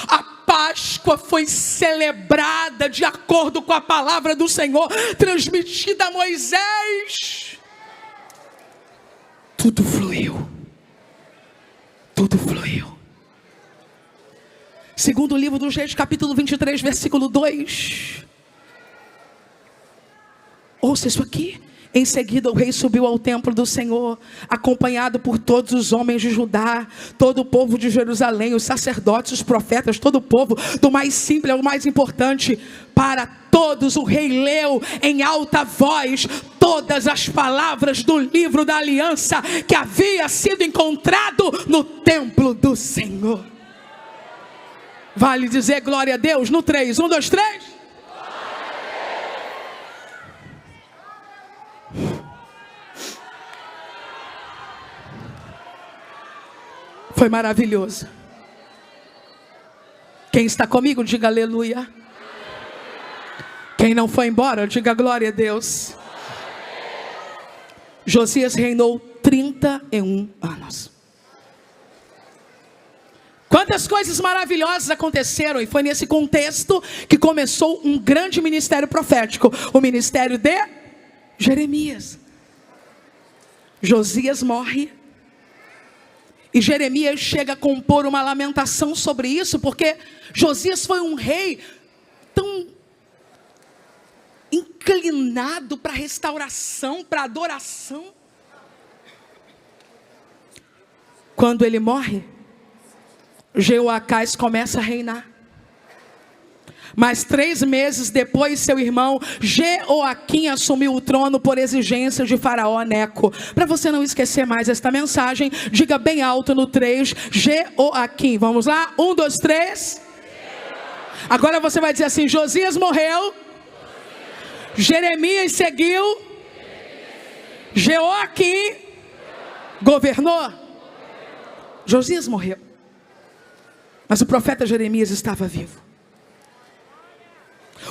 A Páscoa foi celebrada de acordo com a palavra do Senhor, transmitida a Moisés. Tudo fluiu. Tudo fluiu. Segundo o livro dos Reis, capítulo 23, versículo 2. Ouça isso aqui. Em seguida o rei subiu ao templo do Senhor, acompanhado por todos os homens de Judá, todo o povo de Jerusalém, os sacerdotes, os profetas, todo o povo, do mais simples ao mais importante. Para todos o rei leu em alta voz todas as palavras do livro da aliança que havia sido encontrado no templo do Senhor. Vale dizer glória a Deus no 3, 1, 2, 3. Foi maravilhoso. Quem está comigo, diga aleluia. Quem não foi embora, diga glória a Deus. Josias reinou 31 anos. Quantas coisas maravilhosas aconteceram, e foi nesse contexto que começou um grande ministério profético, o ministério de Jeremias. Josias morre. E Jeremias chega a compor uma lamentação sobre isso, porque Josias foi um rei tão inclinado para restauração, para adoração. Quando ele morre, Jeoacás começa a reinar. Mas 3 meses depois, seu irmão Jeoaquim assumiu o trono por exigência de Faraó Neco. Para você não esquecer mais esta mensagem, diga bem alto no 3, Jeoaquim. Vamos lá? 1, 2, 3. Agora você vai dizer assim: Josias morreu, Jeremias seguiu, Jeoaquim governou. Josias morreu, mas o profeta Jeremias estava vivo.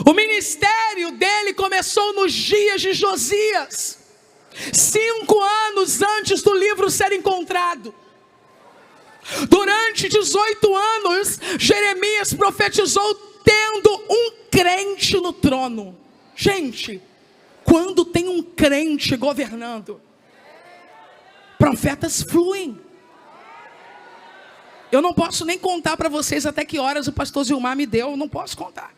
O ministério dele começou nos dias de Josias, 5 anos antes do livro ser encontrado. Durante 18 anos, Jeremias profetizou tendo um crente no trono. Gente, quando tem um crente governando, profetas fluem. Eu não posso nem contar para vocês até que horas o pastor Zilmar me deu, eu não posso contar.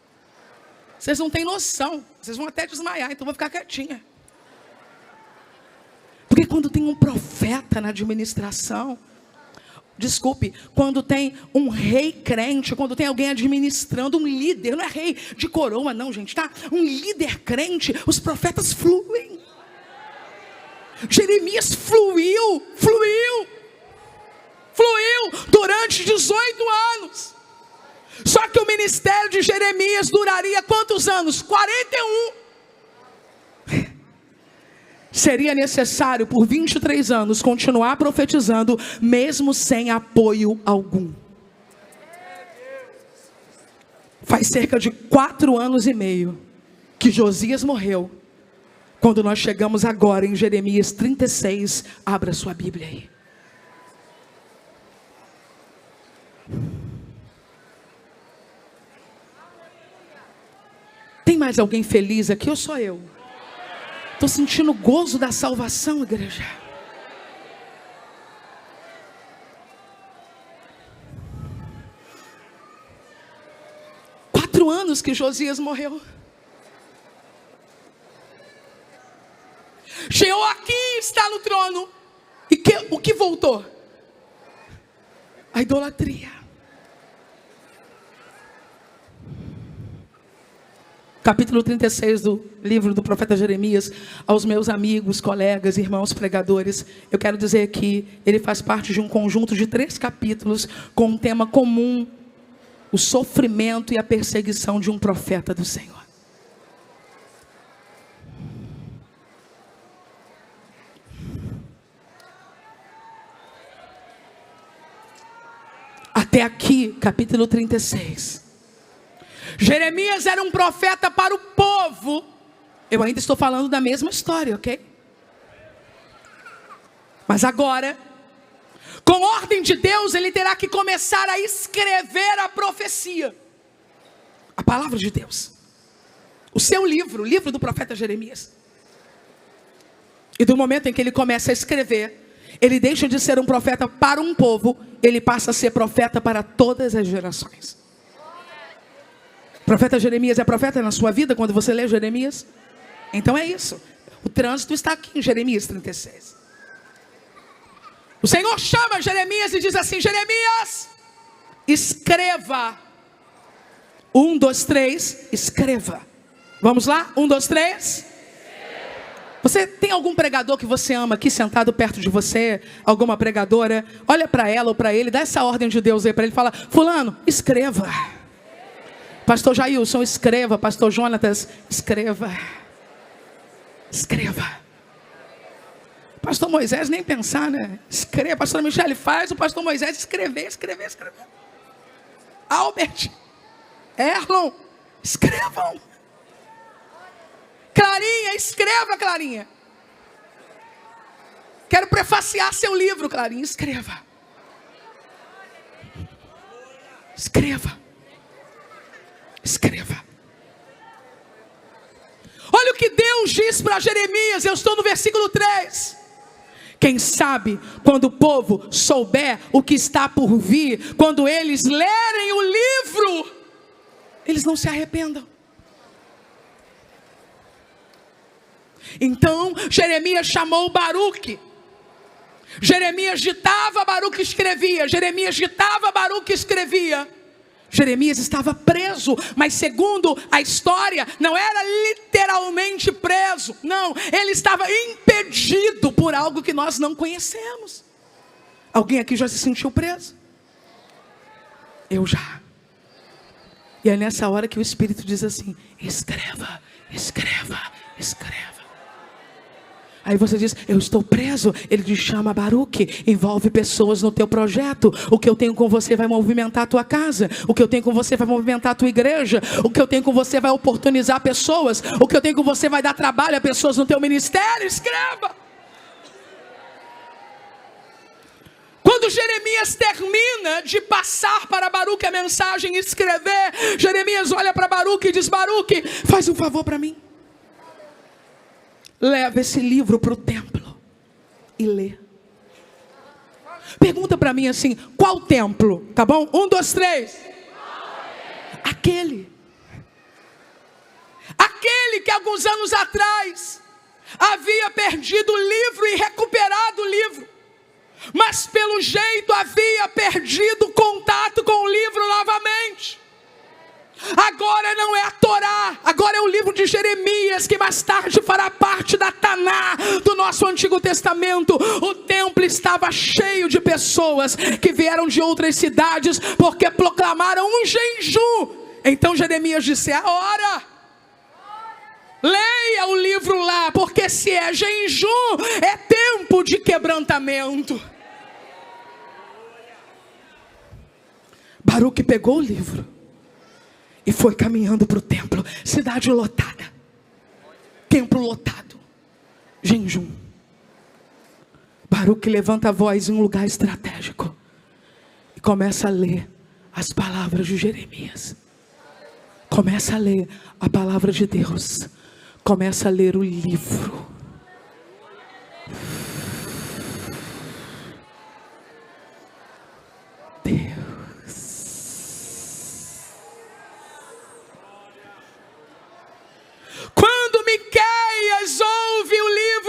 Vocês não têm noção, vocês vão até desmaiar, então eu vou ficar quietinha. Porque quando tem um profeta na administração, desculpe, quando tem um rei crente, quando tem alguém administrando, um líder, não é rei de coroa não, gente, tá? Um líder crente, os profetas fluem. Jeremias fluiu durante 18 anos. Só que o ministério de Jeremias duraria quantos anos? 41. Seria necessário por 23 anos continuar profetizando, mesmo sem apoio algum. Faz cerca de 4 anos e meio que Josias morreu, quando nós chegamos agora em Jeremias 36. Abra sua Bíblia aí. Tem mais alguém feliz aqui ou só eu? Estou sentindo o gozo da salvação, igreja. Quatro anos que Josias morreu. Jeoaquim está no trono. E o que voltou? A idolatria. Capítulo 36 do livro do profeta Jeremias. Aos meus amigos, colegas, irmãos pregadores, eu quero dizer que ele faz parte de um conjunto de 3 capítulos com um tema comum: o sofrimento e a perseguição de um profeta do Senhor. Até aqui, capítulo 36. Jeremias era um profeta para o povo. Eu ainda estou falando da mesma história, ok? Mas agora, com ordem de Deus, ele terá que começar a escrever a profecia, a palavra de Deus, o seu livro, o livro do profeta Jeremias. E do momento em que ele começa a escrever, ele deixa de ser um profeta para um povo, ele passa a ser profeta para todas as gerações. Profeta Jeremias é profeta na sua vida quando você lê Jeremias? Então é isso. O trânsito está aqui em Jeremias 36. O Senhor chama Jeremias e diz assim: Jeremias, escreva. 1, 2, 3, escreva. Vamos lá? 1, 2, 3. Você tem algum pregador que você ama aqui sentado perto de você? Alguma pregadora? Olha para ela ou para ele, dá essa ordem de Deus aí para ele, fala: fulano, escreva. Pastor Jailson, escreva. Pastor Jonatas, escreva. Escreva. Pastor Moisés, nem pensar, né? Escreva. Pastor Michele, faz o pastor Moisés escrever. Albert, Erlon, escrevam. Clarinha, escreva, Clarinha. Quero prefaciar seu livro, Clarinha, escreva. Escreva. Escreva. Olha o que Deus diz para Jeremias. Eu estou no versículo 3. Quem sabe, quando o povo souber o que está por vir, quando eles lerem o livro, eles não se arrependam. Então Jeremias chamou Baruque. Jeremias ditava, Baruque escrevia. Jeremias ditava, Baruque escrevia. Jeremias estava preso, mas segundo a história, não era literalmente preso. Não, ele estava impedido por algo que nós não conhecemos. Alguém aqui já se sentiu preso? Eu já. E é nessa hora que o Espírito diz assim: escreva, escreva, escreva. Aí você diz: eu estou preso. Ele diz: chama Baruque, envolve pessoas no teu projeto. O que eu tenho com você vai movimentar a tua casa. O que eu tenho com você vai movimentar a tua igreja. O que eu tenho com você vai oportunizar pessoas. O que eu tenho com você vai dar trabalho a pessoas no teu ministério. Escreva. Quando Jeremias termina de passar para Baruque a mensagem e escrever, Jeremias olha para Baruque e diz: Baruque, faz um favor para mim. Leva esse livro para o templo e lê. Pergunta para mim assim: qual templo? Tá bom? 1, 2, 3. Aquele que alguns anos atrás havia perdido o livro e recuperado o livro, mas pelo jeito havia perdido contato com o livro novamente. Agora não é a Torá, agora é o livro de Jeremias, que mais tarde fará parte da Taná do nosso Antigo Testamento. O templo estava cheio de pessoas que vieram de outras cidades, porque proclamaram um jejum. Então Jeremias disse: é a hora, leia o livro lá, porque se é jejum, é tempo de quebrantamento. Baruque pegou o livro e foi caminhando para o templo. Cidade lotada, templo lotado, jejum. Baruque levanta a voz em um lugar estratégico e começa a ler as palavras de Jeremias. Começa a ler a palavra de Deus. Começa a ler o livro.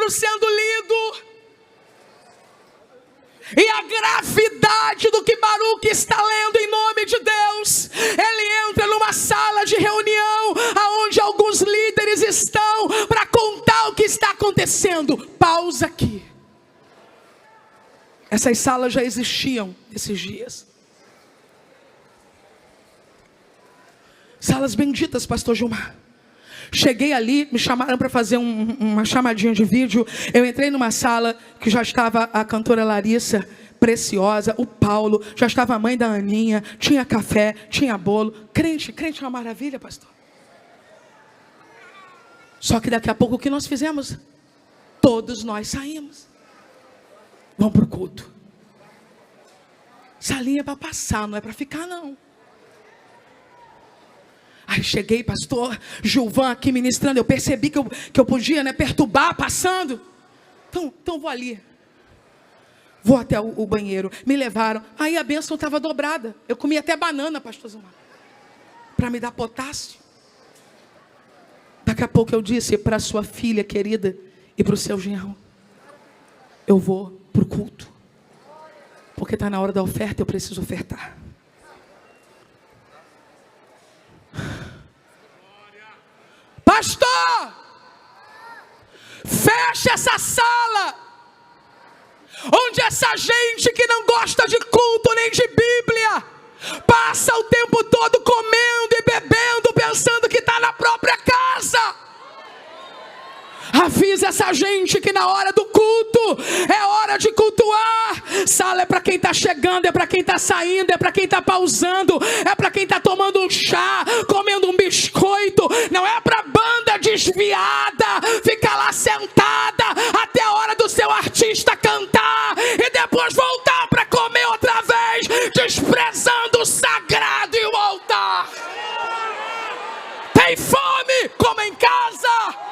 Sendo lido, e a gravidade do que Baruque está lendo em nome de Deus, ele entra numa sala de reunião, aonde alguns líderes estão para contar o que está acontecendo. Pausa aqui. Essas salas já existiam nesses dias. Salas benditas, pastor Gilmar. Cheguei ali, me chamaram para fazer uma chamadinha de vídeo. Eu entrei numa sala que já estava a cantora Larissa, preciosa, o Paulo, já estava a mãe da Aninha, tinha café, tinha bolo. Crente é uma maravilha, pastor. Só que daqui a pouco o que nós fizemos? Todos nós saímos. Vamos para o culto. Salinha é para passar, não é para ficar não. Aí cheguei, pastor Gilvan aqui ministrando. Eu percebi que eu podia, perturbar, passando. Então vou ali. Vou até o banheiro. Me levaram. Aí a bênção estava dobrada. Eu comi até banana, pastor Zumar, para me dar potássio. Daqui a pouco eu disse para a sua filha querida e para o seu genro: eu vou para o culto, porque está na hora da oferta, eu preciso ofertar. Pastor, fecha essa sala, onde essa gente que não gosta de culto nem de Bíblia, passa o tempo todo comendo e bebendo, pensando que está na própria casa. Avisa essa gente que na hora do culto é hora de cultuar. Sala é para quem está chegando, é para quem está saindo, é para quem está pausando, é para quem está tomando um chá, comendo um biscoito. Não é para banda desviada ficar lá sentada até a hora do seu artista cantar e depois voltar para comer outra vez, desprezando o sagrado e o altar. Tem fome? Coma em casa.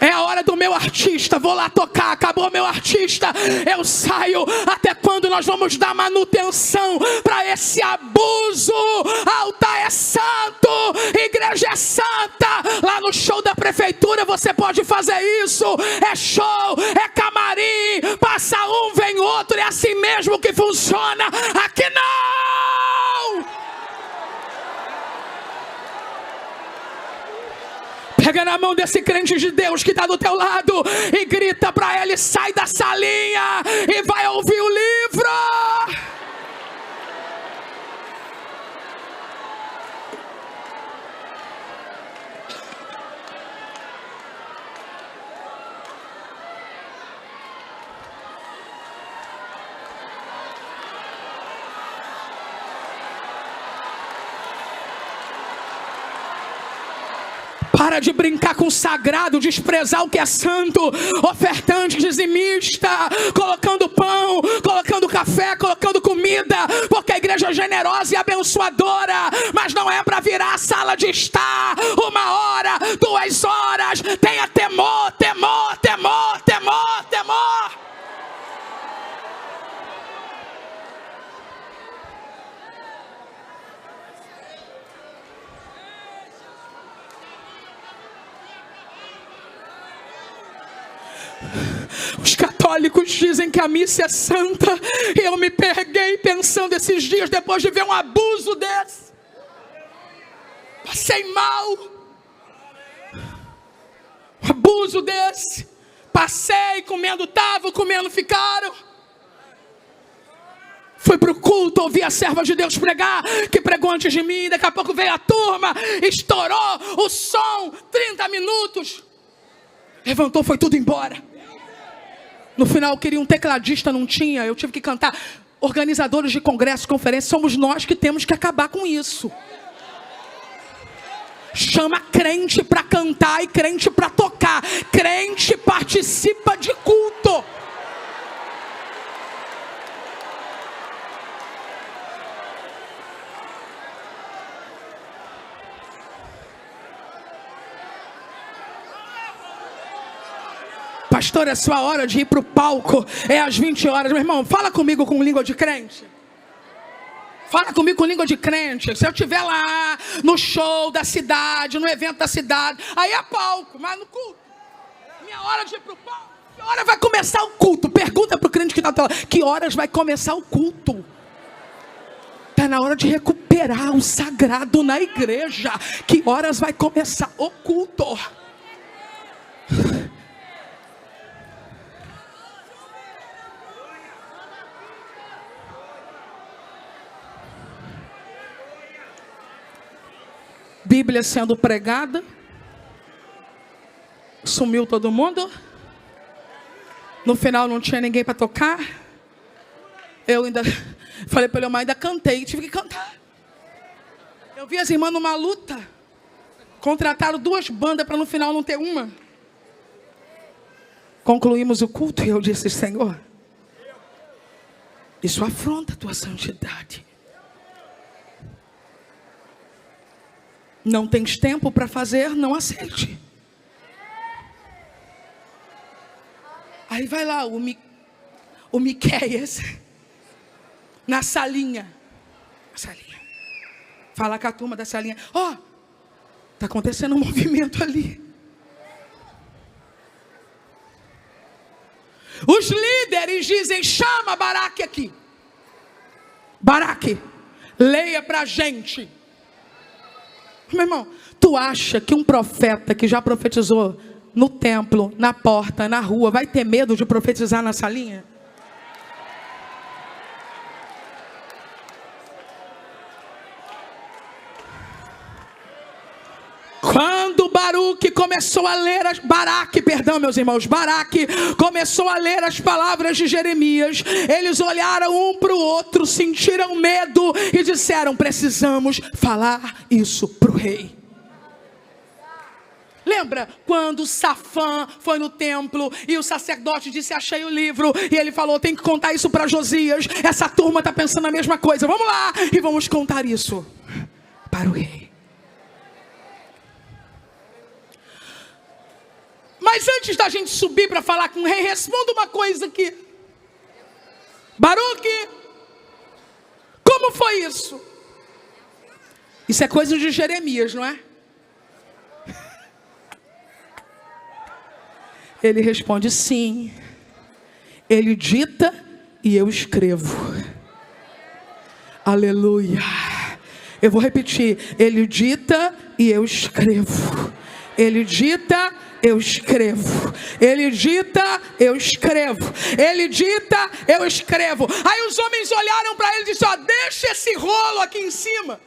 É a hora do meu artista, vou lá tocar, acabou meu artista, eu saio. Até quando nós vamos dar manutenção para esse abuso? Altar é santo, igreja é santa. Lá no show da prefeitura você pode fazer isso. É show, é camarim, passa um, vem outro, é assim mesmo que funciona. Aqui não! Pega na mão desse crente de Deus que está do teu lado e grita para ele: sai da salinha e vai ouvir o livro. Para de brincar com o sagrado, desprezar o que é santo, ofertante, dizimista, colocando pão, colocando café, colocando comida, porque a igreja é generosa e abençoadora, mas não é para virar a sala de estar 1 hora, 2 horas. Tenha temor, temor, temor, temor, temor. Os católicos dizem que a missa é santa, e eu me peguei pensando esses dias, depois de ver um abuso desse. Passei mal. Um abuso desse. Passei, comendo tava, comendo ficaram. Fui para o culto, ouvi a serva de Deus pregar, que pregou antes de mim. Daqui a pouco veio a turma, estourou o som, 30 minutos. Levantou, foi tudo embora. No final eu queria um tecladista, não tinha, eu tive que cantar. Organizadores de congresso, conferência, somos nós que temos que acabar com isso. Chama crente para cantar e crente para tocar. Crente participa de culto. Pastor, é sua hora de ir para o palco. É às 20 horas. Meu irmão, fala comigo com língua de crente. Fala comigo com língua de crente. Se eu estiver lá no show da cidade, no evento da cidade, aí é palco, mas no culto. Minha hora de ir para o palco. Que hora vai começar o culto? Pergunta para o crente que está lá. Que horas vai começar o culto? Está na hora de recuperar o sagrado na igreja. Que horas vai começar o culto? Bíblia sendo pregada, sumiu todo mundo. No final não tinha ninguém para tocar. Eu ainda falei para ele, mas ainda cantei, tive que cantar. Eu vi as irmãs numa luta. Contrataram 2 bandas para no final não ter uma. Concluímos o culto e eu disse: Senhor, isso afronta a tua santidade. Não tens tempo para fazer, não aceite. Aí vai lá o Miqueias na salinha. Fala com a turma da salinha. Ó, está acontecendo um movimento ali. Os líderes dizem: chama Baraque aqui. Baraque, leia para a gente. Meu irmão, tu acha que um profeta que já profetizou no templo, na porta, na rua, vai ter medo de profetizar na salinha? Quando Baraque começou a ler Baraque começou a ler as palavras de Jeremias, eles olharam um para o outro, sentiram medo e disseram: precisamos falar isso para o rei. Lembra quando Safã foi no templo e o sacerdote disse: achei o livro, e ele falou: tem que contar isso para Josias. Essa turma está pensando a mesma coisa, vamos lá e vamos contar isso para o rei. Mas antes da gente subir para falar com o rei, responda uma coisa aqui. Baruque, como foi isso? Isso é coisa de Jeremias, não é? Ele responde: sim. Ele dita e eu escrevo. Aleluia. Eu vou repetir. Ele dita e eu escrevo. Ele dita, eu escrevo. Ele dita, eu escrevo. Ele dita, eu escrevo. Aí os homens olharam para ele e disseram: ó, deixa esse rolo aqui em cima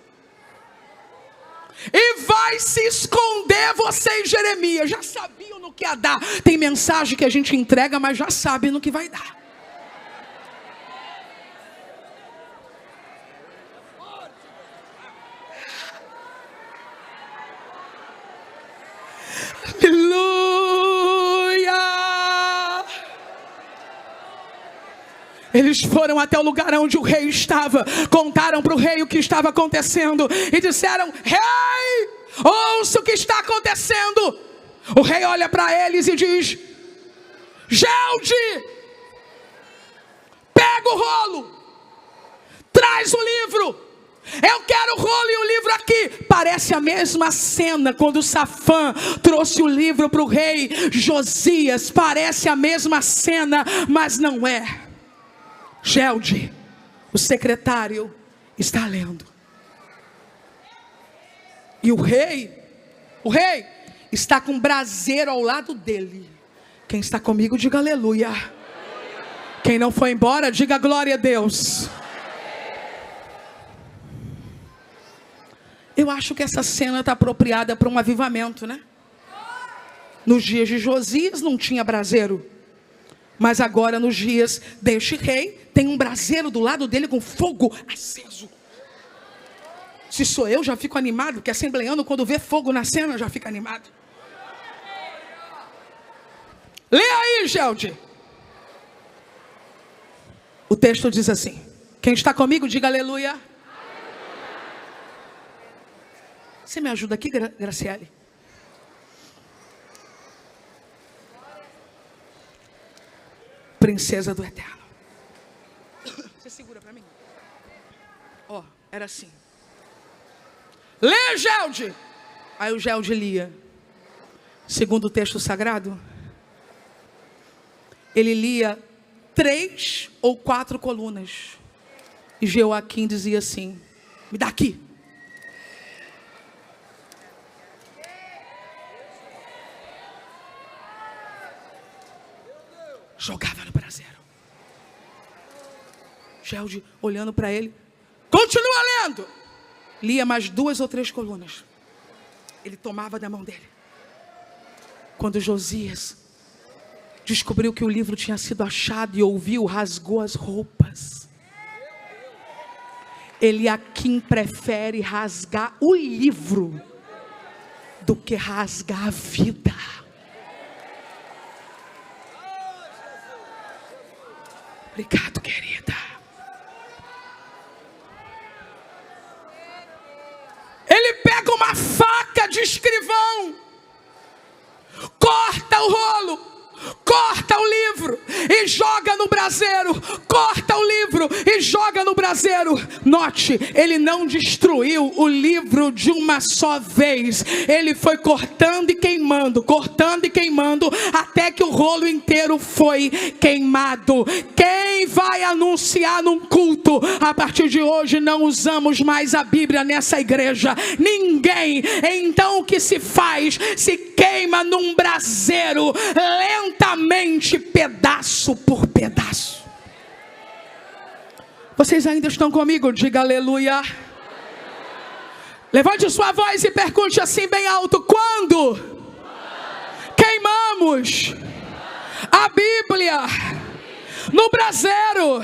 e vai se esconder você e Jeremias. Já sabiam no que ia dar. Tem mensagem que a gente entrega, mas já sabe no que vai dar. Aleluia! Eles foram até o lugar onde o rei estava, contaram para o rei o que estava acontecendo e disseram: rei, ouça o que está acontecendo. O rei olha para eles e diz: Gelde, pega o rolo, traz o livro. Eu quero o rolo e o livro aqui. Parece a mesma cena quando Safã trouxe o livro para o rei Josias. Parece a mesma cena, mas não é. Gelde, o secretário, está lendo. E o rei está com um braseiro ao lado dele. Quem está comigo, diga aleluia. Quem não foi embora, diga glória a Deus. Eu acho que essa cena está apropriada para um avivamento, né? Nos dias de Josias não tinha braseiro, mas agora nos dias deste rei tem um braseiro do lado dele com fogo aceso. Se sou eu, já fico animado, porque assembleando, quando vê fogo na cena, já fica animado. Lê aí, Gelde. O texto diz assim: quem está comigo, diga aleluia. Você me ajuda aqui, Graciele? Princesa do Eterno. Você segura para mim. Ó, era assim. Lê, Gelde. Aí o Gelde lia. Segundo o texto sagrado, ele lia 3 ou 4 colunas. E Joaquim dizia assim: me dá aqui. Jogava no braseiro. Gelde olhando para ele: continua lendo. Lia mais 2 ou 3 colunas. Ele tomava da mão dele. Quando Josias descobriu que o livro tinha sido achado e ouviu, rasgou as roupas. Eliaquim prefere rasgar o livro do que rasgar a vida. Obrigado, querida. Ele pega uma faca de escrivão, corta o rolo, corta o livro e joga no braseiro. Corta o livro e joga no braseiro. Note, ele não destruiu o livro de uma só vez. Ele foi cortando e queimando, até que o rolo inteiro foi queimado. Quem vai anunciar num culto: a partir de hoje não usamos mais a Bíblia nessa igreja? Ninguém. Então o que se faz? Se queima num braseiro, lentamente, pedaço por pedaço. Vocês ainda estão comigo? Diga aleluia. Levante sua voz e pergunte assim bem alto: quando queimamos a Bíblia no braseiro?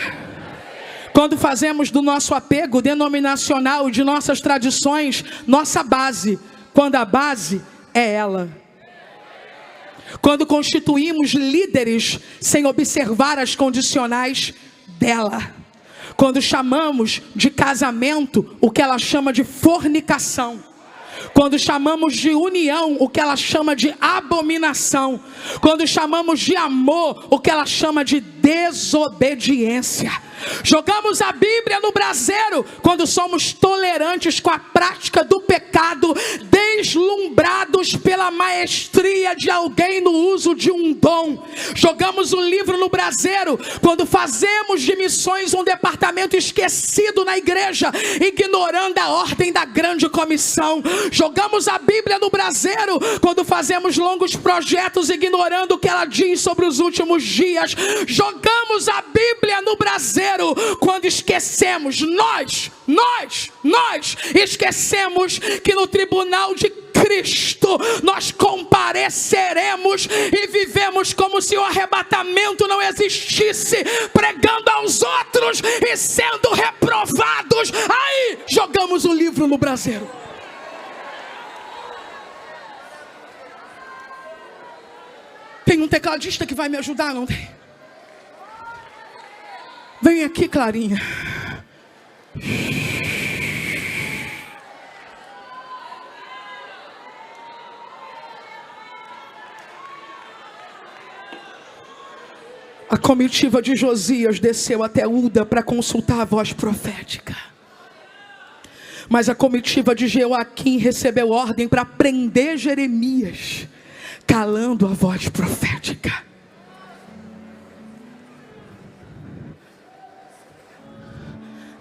Quando fazemos do nosso apego denominacional, de nossas tradições, nossa base, quando a base é ela. Quando constituímos líderes sem observar as condicionais dela. Quando chamamos de casamento o que ela chama de fornicação. Quando chamamos de união, o que ela chama de abominação. Quando chamamos de amor, o que ela chama de desobediência. Jogamos a Bíblia no braseiro quando somos tolerantes com a prática do pecado, deslumbrados pela maestria de alguém no uso de um dom. Jogamos o livro no braseiro quando fazemos de missões um departamento esquecido na igreja, ignorando a ordem da grande comissão. Jogamos a Bíblia no braseiro quando fazemos longos projetos, ignorando o que ela diz sobre os últimos dias. Jogamos a Bíblia no braseiro quando esquecemos, nós esquecemos que no tribunal de Cristo nós compareceremos e vivemos como se o arrebatamento não existisse, pregando aos outros e sendo reprovados. Aí jogamos o livro no braseiro. Tem um tecladista que vai me ajudar, não tem? Vem aqui, Clarinha. A comitiva de Josias desceu até Uda para consultar a voz profética. Mas a comitiva de Joaquim recebeu ordem para prender Jeremias, calando a voz profética.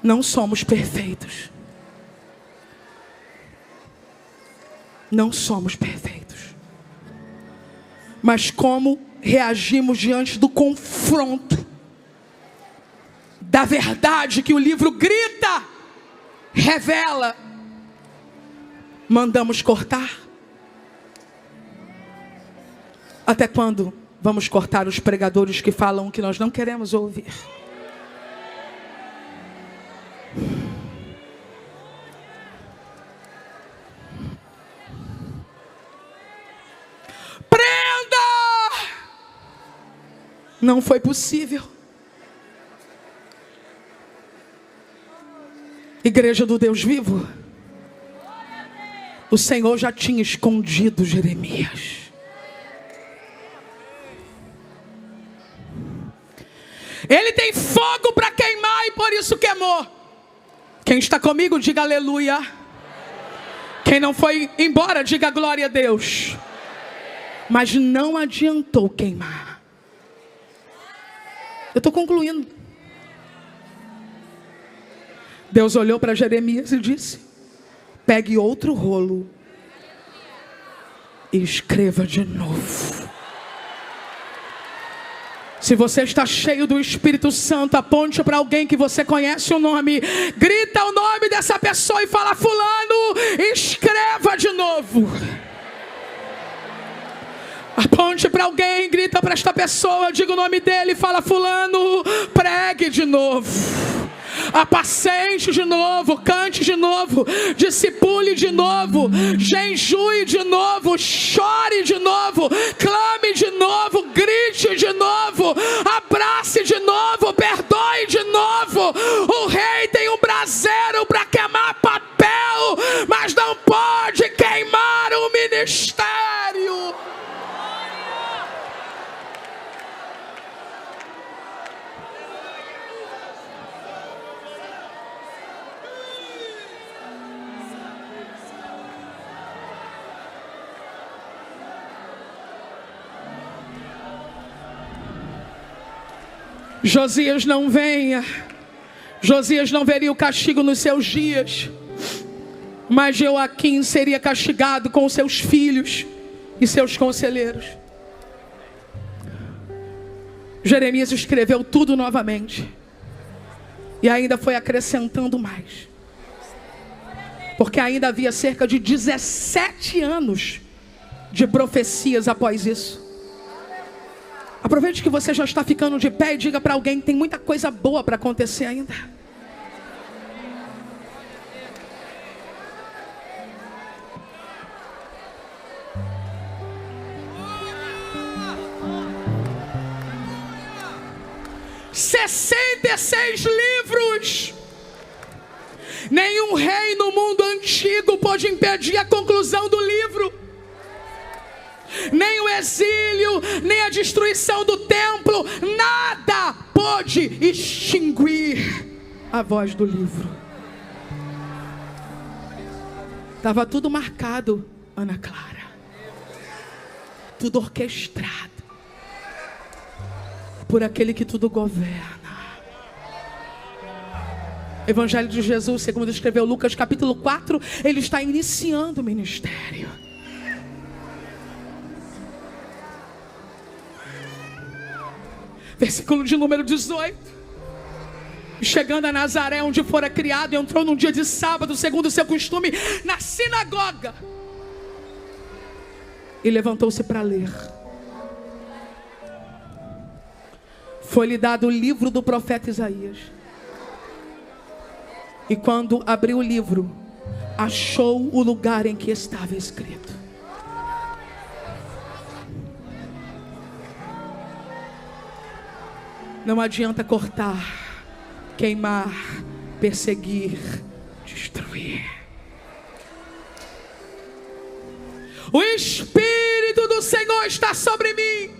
Não somos perfeitos. Não somos perfeitos. Mas como reagimos diante do confronto da verdade que o livro grita, revela? Mandamos cortar? Até quando vamos cortar os pregadores que falam o que nós não queremos ouvir? Não foi possível. Igreja do Deus vivo, o Senhor já tinha escondido Jeremias. Ele tem fogo para queimar e por isso queimou. Quem está comigo, diga aleluia. Quem não foi embora, diga glória a Deus. Mas não adiantou queimar. Eu estou concluindo. Deus olhou para Jeremias e disse: pegue outro rolo e escreva de novo. Se você está cheio do Espírito Santo, aponte para alguém que você conhece o nome, grita o nome dessa pessoa e fala: fulano, escreva de novo. Aponte para alguém, grita para esta pessoa, diga o nome dele e fala: fulano, pregue de novo, apacente de novo, cante de novo, discipule de novo, jejue de novo, chore de novo, clame de novo, grite de novo, abrace de novo, perdoe de novo. O rei tem um braseiro para queimar papel, mas não pode queimar o ministério. Josias não venha. Josias não veria o castigo nos seus dias, mas Joaquim seria castigado com seus filhos e seus conselheiros. Jeremias escreveu tudo novamente e ainda foi acrescentando mais, porque ainda havia cerca de 17 anos de profecias após isso. Aproveite que você já está ficando de pé e diga para alguém que tem muita coisa boa para acontecer ainda. "66 livros Nenhum rei no mundo antigo pôde impedir a conclusão do livro. Nem o exílio, nem a destruição do templo, nada pôde extinguir a voz do livro. Estava tudo marcado, Ana Clara. Tudo orquestrado por aquele que tudo governa. Evangelho de Jesus, segundo escreveu Lucas capítulo 4, ele está iniciando o ministério. Versículo de número 18. Chegando a Nazaré, onde fora criado, entrou num dia de sábado, segundo o seu costume, na sinagoga. E levantou-se para ler. Foi-lhe dado o livro do profeta Isaías. E quando abriu o livro, achou o lugar em que estava escrito: não adianta cortar, queimar, perseguir, destruir. O Espírito do Senhor está sobre mim,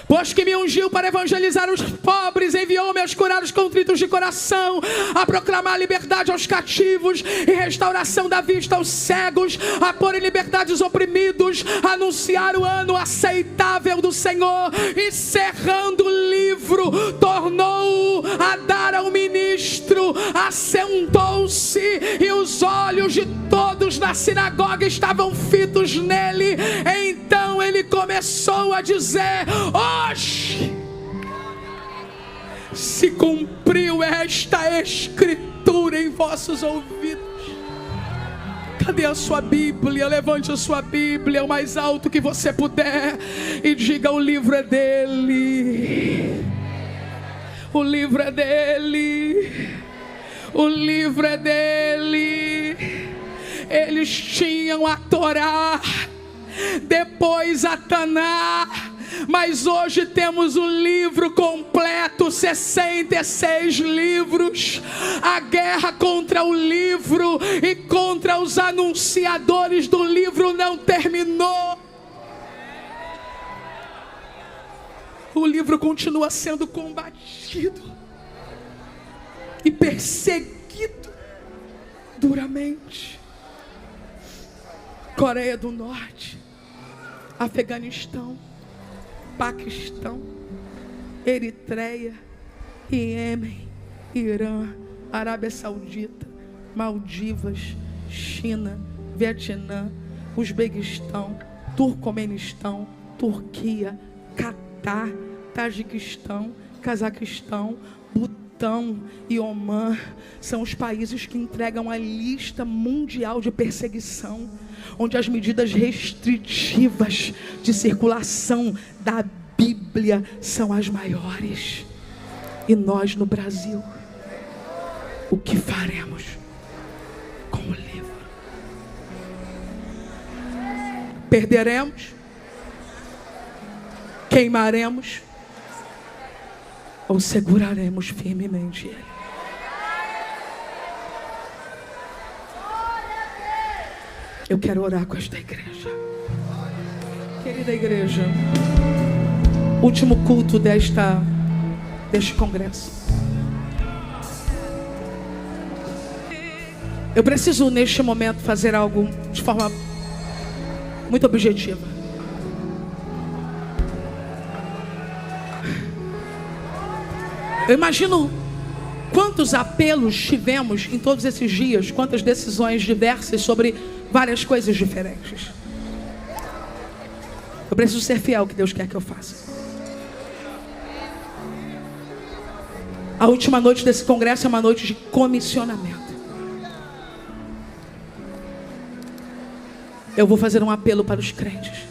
pois que me ungiu para evangelizar os pobres, enviou-me a curar os contritos de coração, a proclamar liberdade aos cativos e restauração da vista aos cegos, a pôr em liberdade os oprimidos, a anunciar o ano aceitável do Senhor. E cerrando o livro, tornou-o a dar ao ministro, assentou-se, e os olhos de todos na sinagoga estavam fitos nele. Então ele começou a dizer: hoje se cumpriu esta escritura em vossos ouvidos. Cadê a sua Bíblia? Levante a sua Bíblia o mais alto que você puder e diga: o livro é dele. O livro é dele. O livro é dele. Eles tinham a Torá, depois a Taná, mas hoje temos o livro completo, 66 livros. A guerra contra o livro e contra os anunciadores do livro não terminou. O livro continua sendo combatido e perseguido duramente. Coreia do Norte, Afeganistão, Paquistão, Eritreia, Iêmen, Irã, Arábia Saudita, Maldivas, China, Vietnã, Uzbequistão, Turcomenistão, Turquia, Catar, Tajiquistão, Cazaquistão, Butão e Omã são os países que entregam a lista mundial de perseguição, onde as medidas restritivas de circulação da Bíblia são as maiores. E nós no Brasil, o que faremos com o livro? Perderemos? Queimaremos? Ou seguraremos firmemente ele? Eu quero orar com esta igreja. Querida igreja, último culto deste congresso. Eu preciso neste momento fazer algo de forma muito objetiva. Eu imagino quantos apelos tivemos em todos esses dias, quantas decisões diversas sobre várias coisas diferentes. Eu preciso ser fiel ao que Deus quer que eu faça. A última noite desse congresso é uma noite de comissionamento. Eu vou fazer um apelo para os crentes.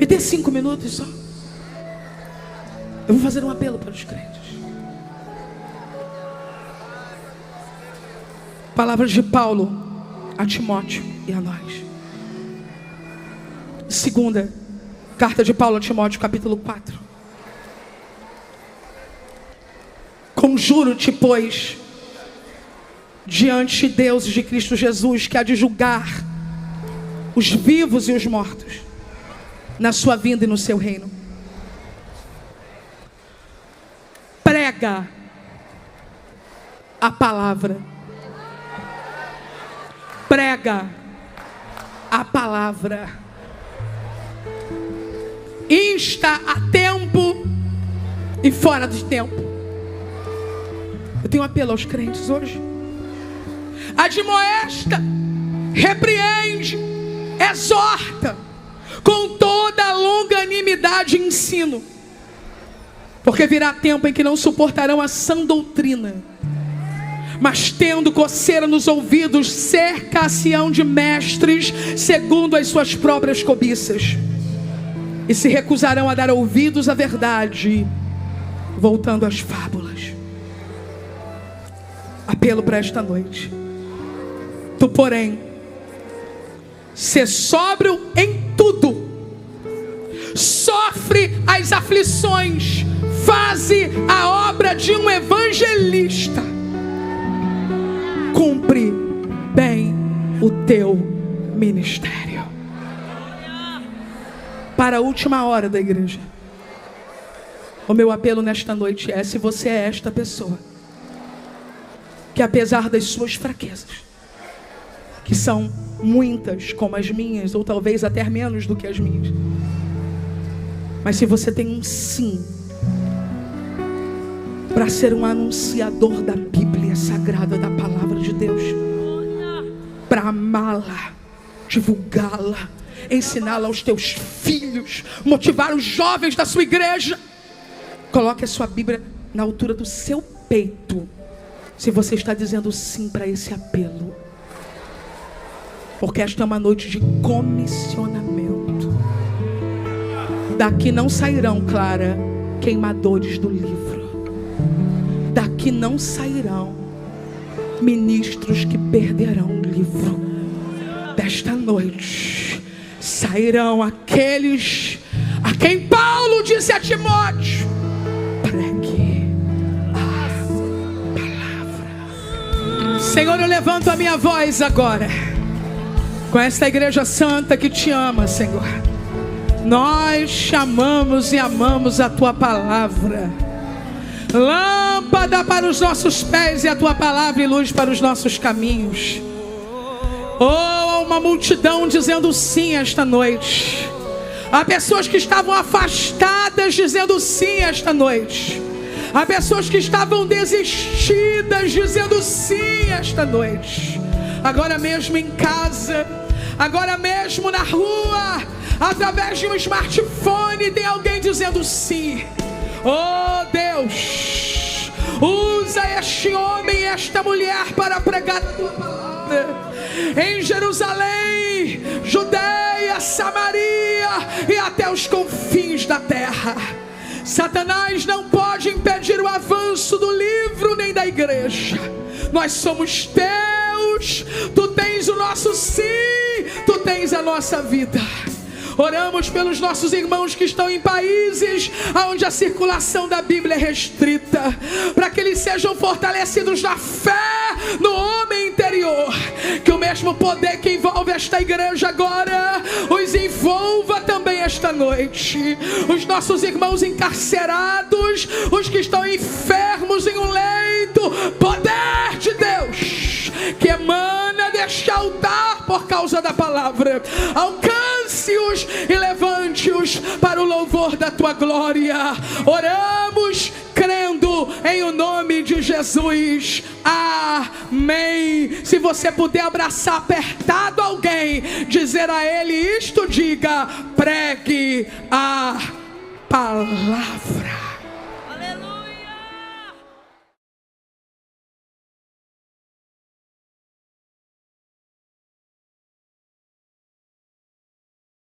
Me dê 5 minutos só. Eu vou fazer um apelo para os crentes. Palavras de Paulo a Timóteo e a nós. 2 Carta de Paulo a Timóteo, capítulo 4. Conjuro-te, pois, diante de Deus e de Cristo Jesus, que há de julgar os vivos e os mortos na sua vinda e no seu reino. Prega a palavra. Prega a palavra. Insta a tempo e fora de tempo. Eu tenho um apelo aos crentes hoje. Admoesta, repreende, exorta com toda a longanimidade e ensino, porque virá tempo em que não suportarão a sã doutrina, mas tendo coceira nos ouvidos, cercar-se-ão de mestres segundo as suas próprias cobiças, e se recusarão a dar ouvidos à verdade, voltando às fábulas. Apelo para esta noite. Tu, porém, sê sóbrio em tudo, sofre as aflições, faze a obra de um evangelista, cumpre bem o teu ministério. Para a última hora da igreja, o meu apelo nesta noite é: se você é esta pessoa que, apesar das suas fraquezas, que são muitas como as minhas, ou talvez até menos do que as minhas, mas se você tem um sim para ser um anunciador da Bíblia Sagrada, da Palavra de Deus, para amá-la, divulgá-la, ensiná-la aos teus filhos, motivar os jovens da sua igreja, coloque a sua Bíblia na altura do seu peito, se você está dizendo sim para esse apelo, porque esta é uma noite de comissionamento. Daqui não sairão, Clara, queimadores do livro. Daqui não sairão ministros que perderão o livro. Desta noite sairão aqueles a quem Paulo disse a Timóteo: pregue a palavra. Senhor, eu levanto a minha voz agora com esta igreja santa que te ama, Senhor. Nós chamamos e amamos a tua palavra, lâmpada para os nossos pés e a tua palavra e luz para os nossos caminhos. Oh, uma multidão dizendo sim esta noite. Há pessoas que estavam afastadas dizendo sim esta noite. Há pessoas que estavam desistidas dizendo sim esta noite. Agora mesmo em casa, agora mesmo na rua, através de um smartphone, tem alguém dizendo sim. Oh Deus, usa este homem e esta mulher para pregar a tua palavra em Jerusalém, Judeia, Samaria e até os confins da terra. Satanás não pode impedir o avanço do livro nem da igreja. Nós somos teus, tu tens o nosso sim, tu tens a nossa vida. Oramos pelos nossos irmãos que estão em países onde a circulação da Bíblia é restrita, para que eles sejam fortalecidos na fé no homem interior. Que o mesmo poder que envolve esta igreja agora os envolva também esta noite. Os nossos irmãos encarcerados, os que estão enfermos em um leito, poder de Deus que emana deste altar por causa da palavra, alcance-os e levante-os para o louvor da tua glória. Oramos crendo em o nome de Jesus. Amém. Se você puder abraçar apertado alguém, dizer a ele isto, diga: pregue a palavra.